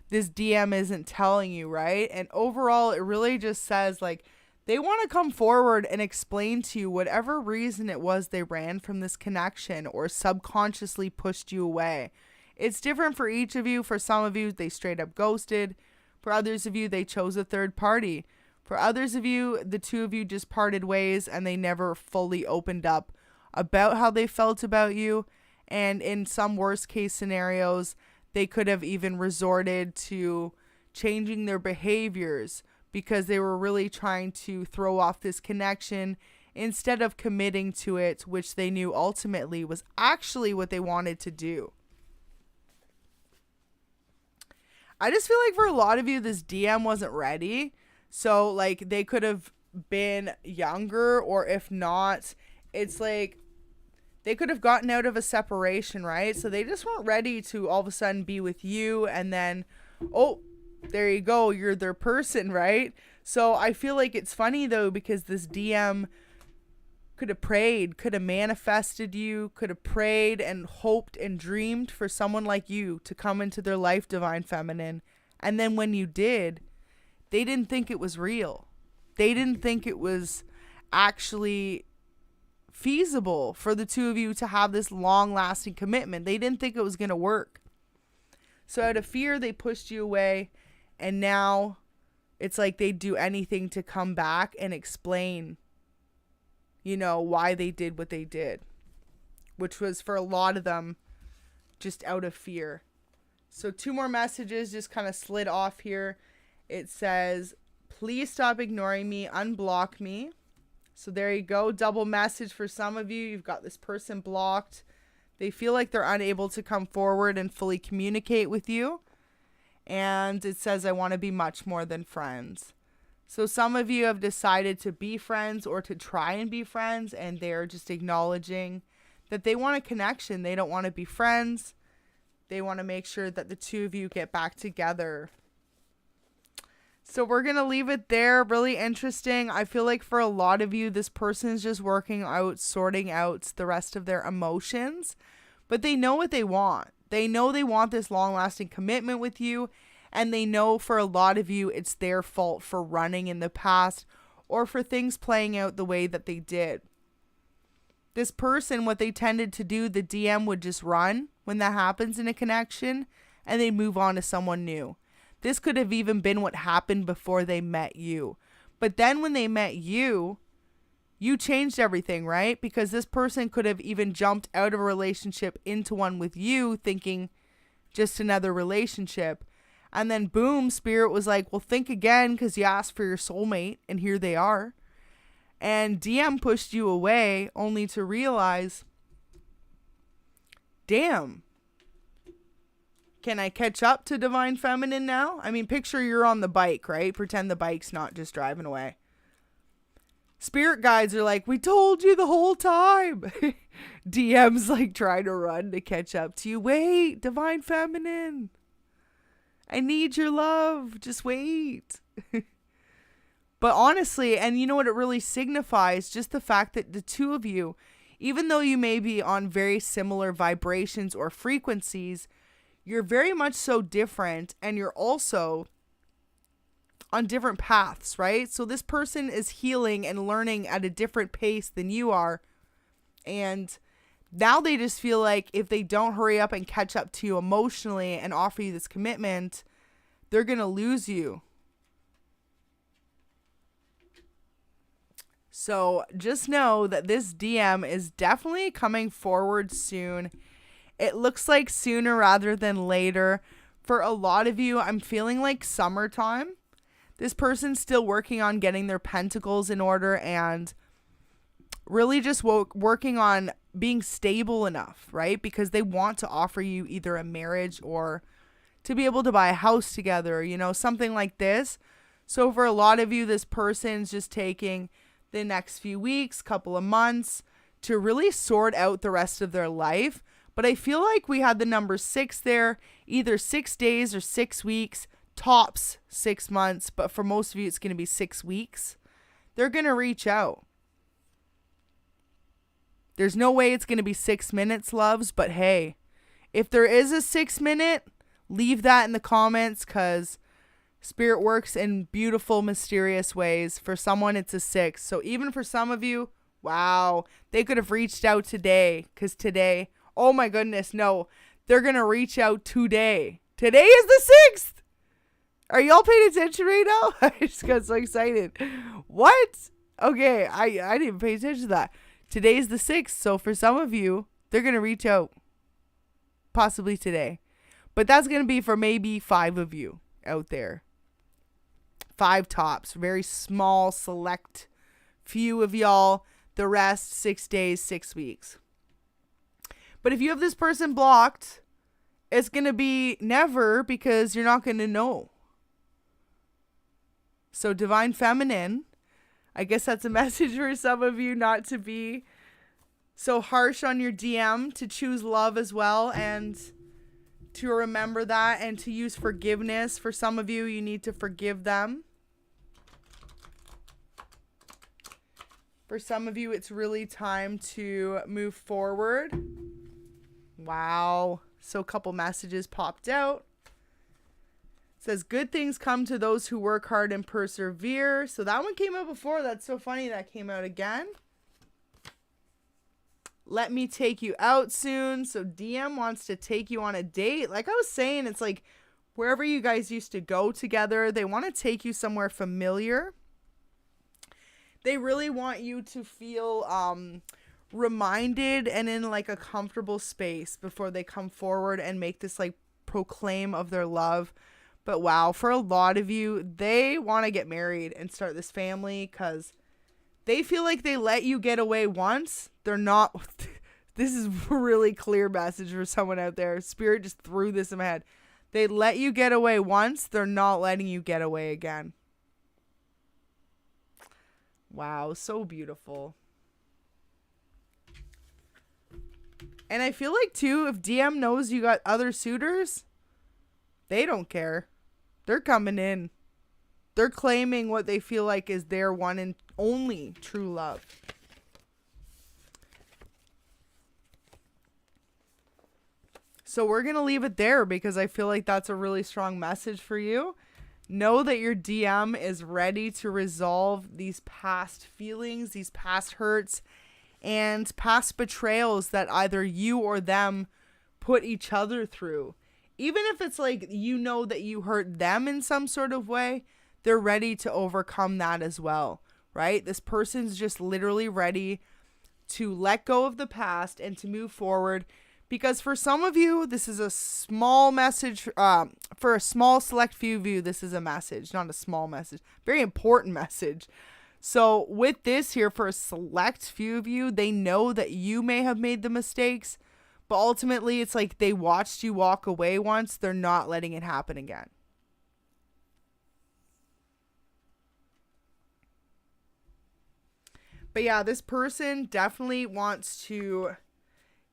this DM isn't telling you, right? And overall, it really just says like they want to come forward and explain to you whatever reason it was they ran from this connection or subconsciously pushed you away. It's different for each of you. For some of you, they straight up ghosted. For others of you, they chose a third party. For others of you, the two of you just parted ways and they never fully opened up about how they felt about you. And in some worst case scenarios, they could have even resorted to changing their behaviors because they were really trying to throw off this connection instead of committing to it, which they knew ultimately was actually what they wanted to do. I just feel like for a lot of you, this DM wasn't ready. So like they could have been younger, or if not, it's like they could have gotten out of a separation, right? So they just weren't ready to all of a sudden be with you and then, oh, there you go, you're their person, right? So I feel like it's funny though, because this DM could have prayed, could have manifested you, could have prayed and hoped and dreamed for someone like you to come into their life, Divine Feminine. And then when you did, they didn't think it was real. They didn't think it was actually feasible for the two of you to have this long-lasting commitment. They didn't think it was going to work. So out of fear, they pushed you away. And now it's like they'd do anything to come back and explain, you know, why they did what they did, which was for a lot of them just out of fear. So two more messages just kind of slid off here. It says, please stop ignoring me, unblock me. So there you go. Double message for some of you. You've got this person blocked. They feel like they're unable to come forward and fully communicate with you. And it says, I want to be much more than friends. So some of you have decided to be friends or to try and be friends, and they're just acknowledging that they want a connection. They don't want to be friends. They want to make sure that the two of you get back together. So we're going to leave it there. Really interesting. I feel like for a lot of you, this person is just working out, sorting out the rest of their emotions, but they know what they want. They know they want this long-lasting commitment with you, and they know for a lot of you, it's their fault for running in the past or for things playing out the way that they did. This person, what they tended to do, the DM would just run when that happens in a connection, and they move on to someone new. This could have even been what happened before they met you. But then when they met you, you changed everything, right? Because this person could have even jumped out of a relationship into one with you, thinking just another relationship. And then boom, Spirit was like, well, think again, because you asked for your soulmate, and here they are. And DM pushed you away only to realize, damn, can I catch up to Divine Feminine now? I mean, picture you're on the bike, right? Pretend the bike's not just driving away. Spirit guides are like, we told you the whole time. DM's like trying to run to catch up to you. Wait, Divine Feminine, I need your love. Just wait. But honestly, and you know what it really signifies? Just the fact that the two of you, even though you may be on very similar vibrations or frequencies, you're very much so different, and you're also on different paths, right? So this person is healing and learning at a different pace than you are. And now they just feel like if they don't hurry up and catch up to you emotionally and offer you this commitment, they're going to lose you. So just know that this DM is definitely coming forward soon. It looks like sooner rather than later. For a lot of you, I'm feeling like summertime. This person's still working on getting their pentacles in order and really just working on being stable enough, right? Because they want to offer you either a marriage or to be able to buy a house together, you know, something like this. So for a lot of you, this person's just taking the next few weeks, couple of months to really sort out the rest of their life. But I feel like we had the number 6 there, either 6 days or 6 weeks, tops 6 months. But for most of you, it's going to be 6 weeks. They're going to reach out. There's no way it's going to be 6 minutes, loves. But hey, if there is a 6 minute, leave that in the comments because Spirit works in beautiful, mysterious ways. For someone, it's a 6. So even for some of you, wow, they could have reached out today because today, oh my goodness, no, they're going to reach out today. Today is the 6th. Are y'all paying attention right now? I just got so excited. What? Okay, I didn't pay attention to that. Today's the 6th. So for some of you, they're going to reach out possibly today. But that's going to be for maybe 5 of you out there. 5 tops, very small, select few of y'all. The rest, 6 days, 6 weeks. But if you have this person blocked, it's going to be never because you're not going to know. So Divine Feminine, I guess that's a message for some of you not to be so harsh on your DM, to choose love as well and to remember that and to use forgiveness. For some of you, you need to forgive them. For some of you, it's really time to move forward. Wow. So a couple messages popped out. It says, good things come to those who work hard and persevere. So that one came out before. That's so funny that came out again. Let me take you out soon. So DM wants to take you on a date. Like I was saying, it's like wherever you guys used to go together, they want to take you somewhere familiar. They really want you to feel reminded and in like a comfortable space before they come forward and make this like proclaim of their love. But wow, for a lot of you, they want to get married and start this family because they feel like they let you get away once. They're not. This is a really clear message for someone out there. Spirit just threw this in my head. They let you get away once. They're not letting you get away again. Wow, so beautiful. And I feel like, too, if DM knows you got other suitors, they don't care. They're coming in. They're claiming what they feel like is their one and only true love. So we're going to leave it there because I feel like that's a really strong message for you. Know that your DM is ready to resolve these past feelings, these past hurts, and past betrayals that either you or them put each other through. Even if it's like you know that you hurt them in some sort of way, they're ready to overcome that as well, right? This person's just literally ready to let go of the past and to move forward. Because for some of you, this is a small message. For a small select few of you, this is a message, not a small message. Very important message. So with this here, for a select few of you, they know that you may have made the mistakes. But ultimately, it's like they watched you walk away once. They're not letting it happen again. But yeah, this person definitely wants to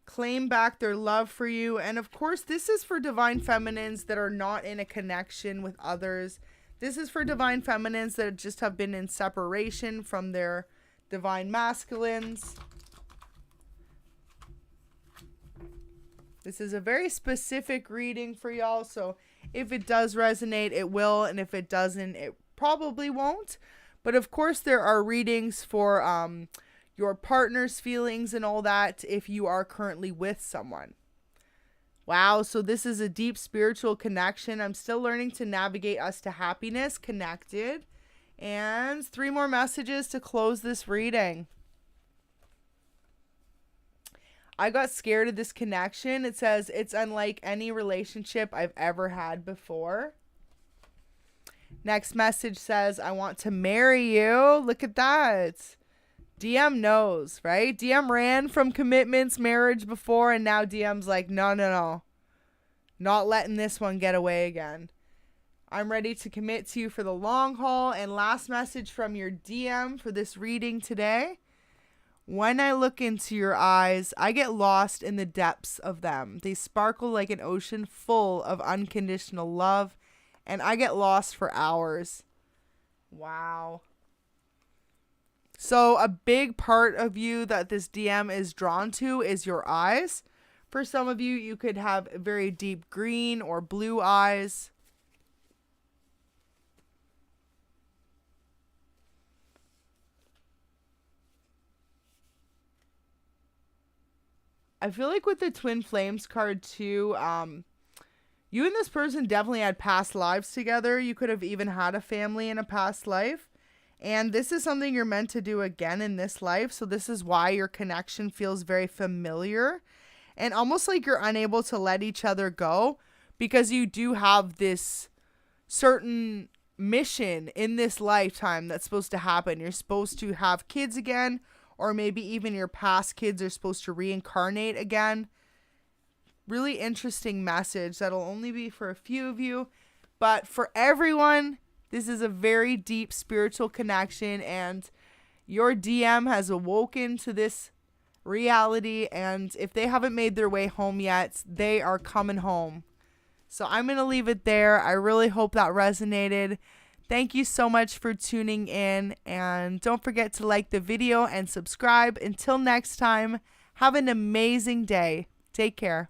claim back their love for you. And of course, this is for divine feminines that are not in a connection with others. This is for divine feminines that just have been in separation from their divine masculines. This is a very specific reading for y'all. So if it does resonate, it will. And if it doesn't, it probably won't. But of course, there are readings for your partner's feelings and all that if you are currently with someone. Wow, so this is a deep spiritual connection. I'm still learning to navigate us to happiness, connected. And 3 more messages to close this reading. I got scared of this connection. It says, it's unlike any relationship I've ever had before. Next message says, I want to marry you. Look at that. DM knows, right? DM ran from commitments, marriage before, and now DM's like, no. Not letting this one get away again. I'm ready to commit to you for the long haul. And last message from your DM for this reading today. When I look into your eyes, I get lost in the depths of them. They sparkle like an ocean full of unconditional love, and I get lost for hours. Wow. So a big part of you that this DM is drawn to is your eyes. For some of you, you could have very deep green or blue eyes. I feel like with the Twin Flames card too, you and this person definitely had past lives together. You could have even had a family in a past life. And this is something you're meant to do again in this life. So this is why your connection feels very familiar and almost like you're unable to let each other go, because you do have this certain mission in this lifetime that's supposed to happen. You're supposed to have kids again, or maybe even your past kids are supposed to reincarnate again. Really interesting message that'll only be for a few of you, but for everyone, this is a very deep spiritual connection, and your DM has awoken to this reality, and if they haven't made their way home yet, they are coming home. So I'm going to leave it there. I really hope that resonated. Thank you so much for tuning in, and don't forget to like the video and subscribe. Until next time, have an amazing day. Take care.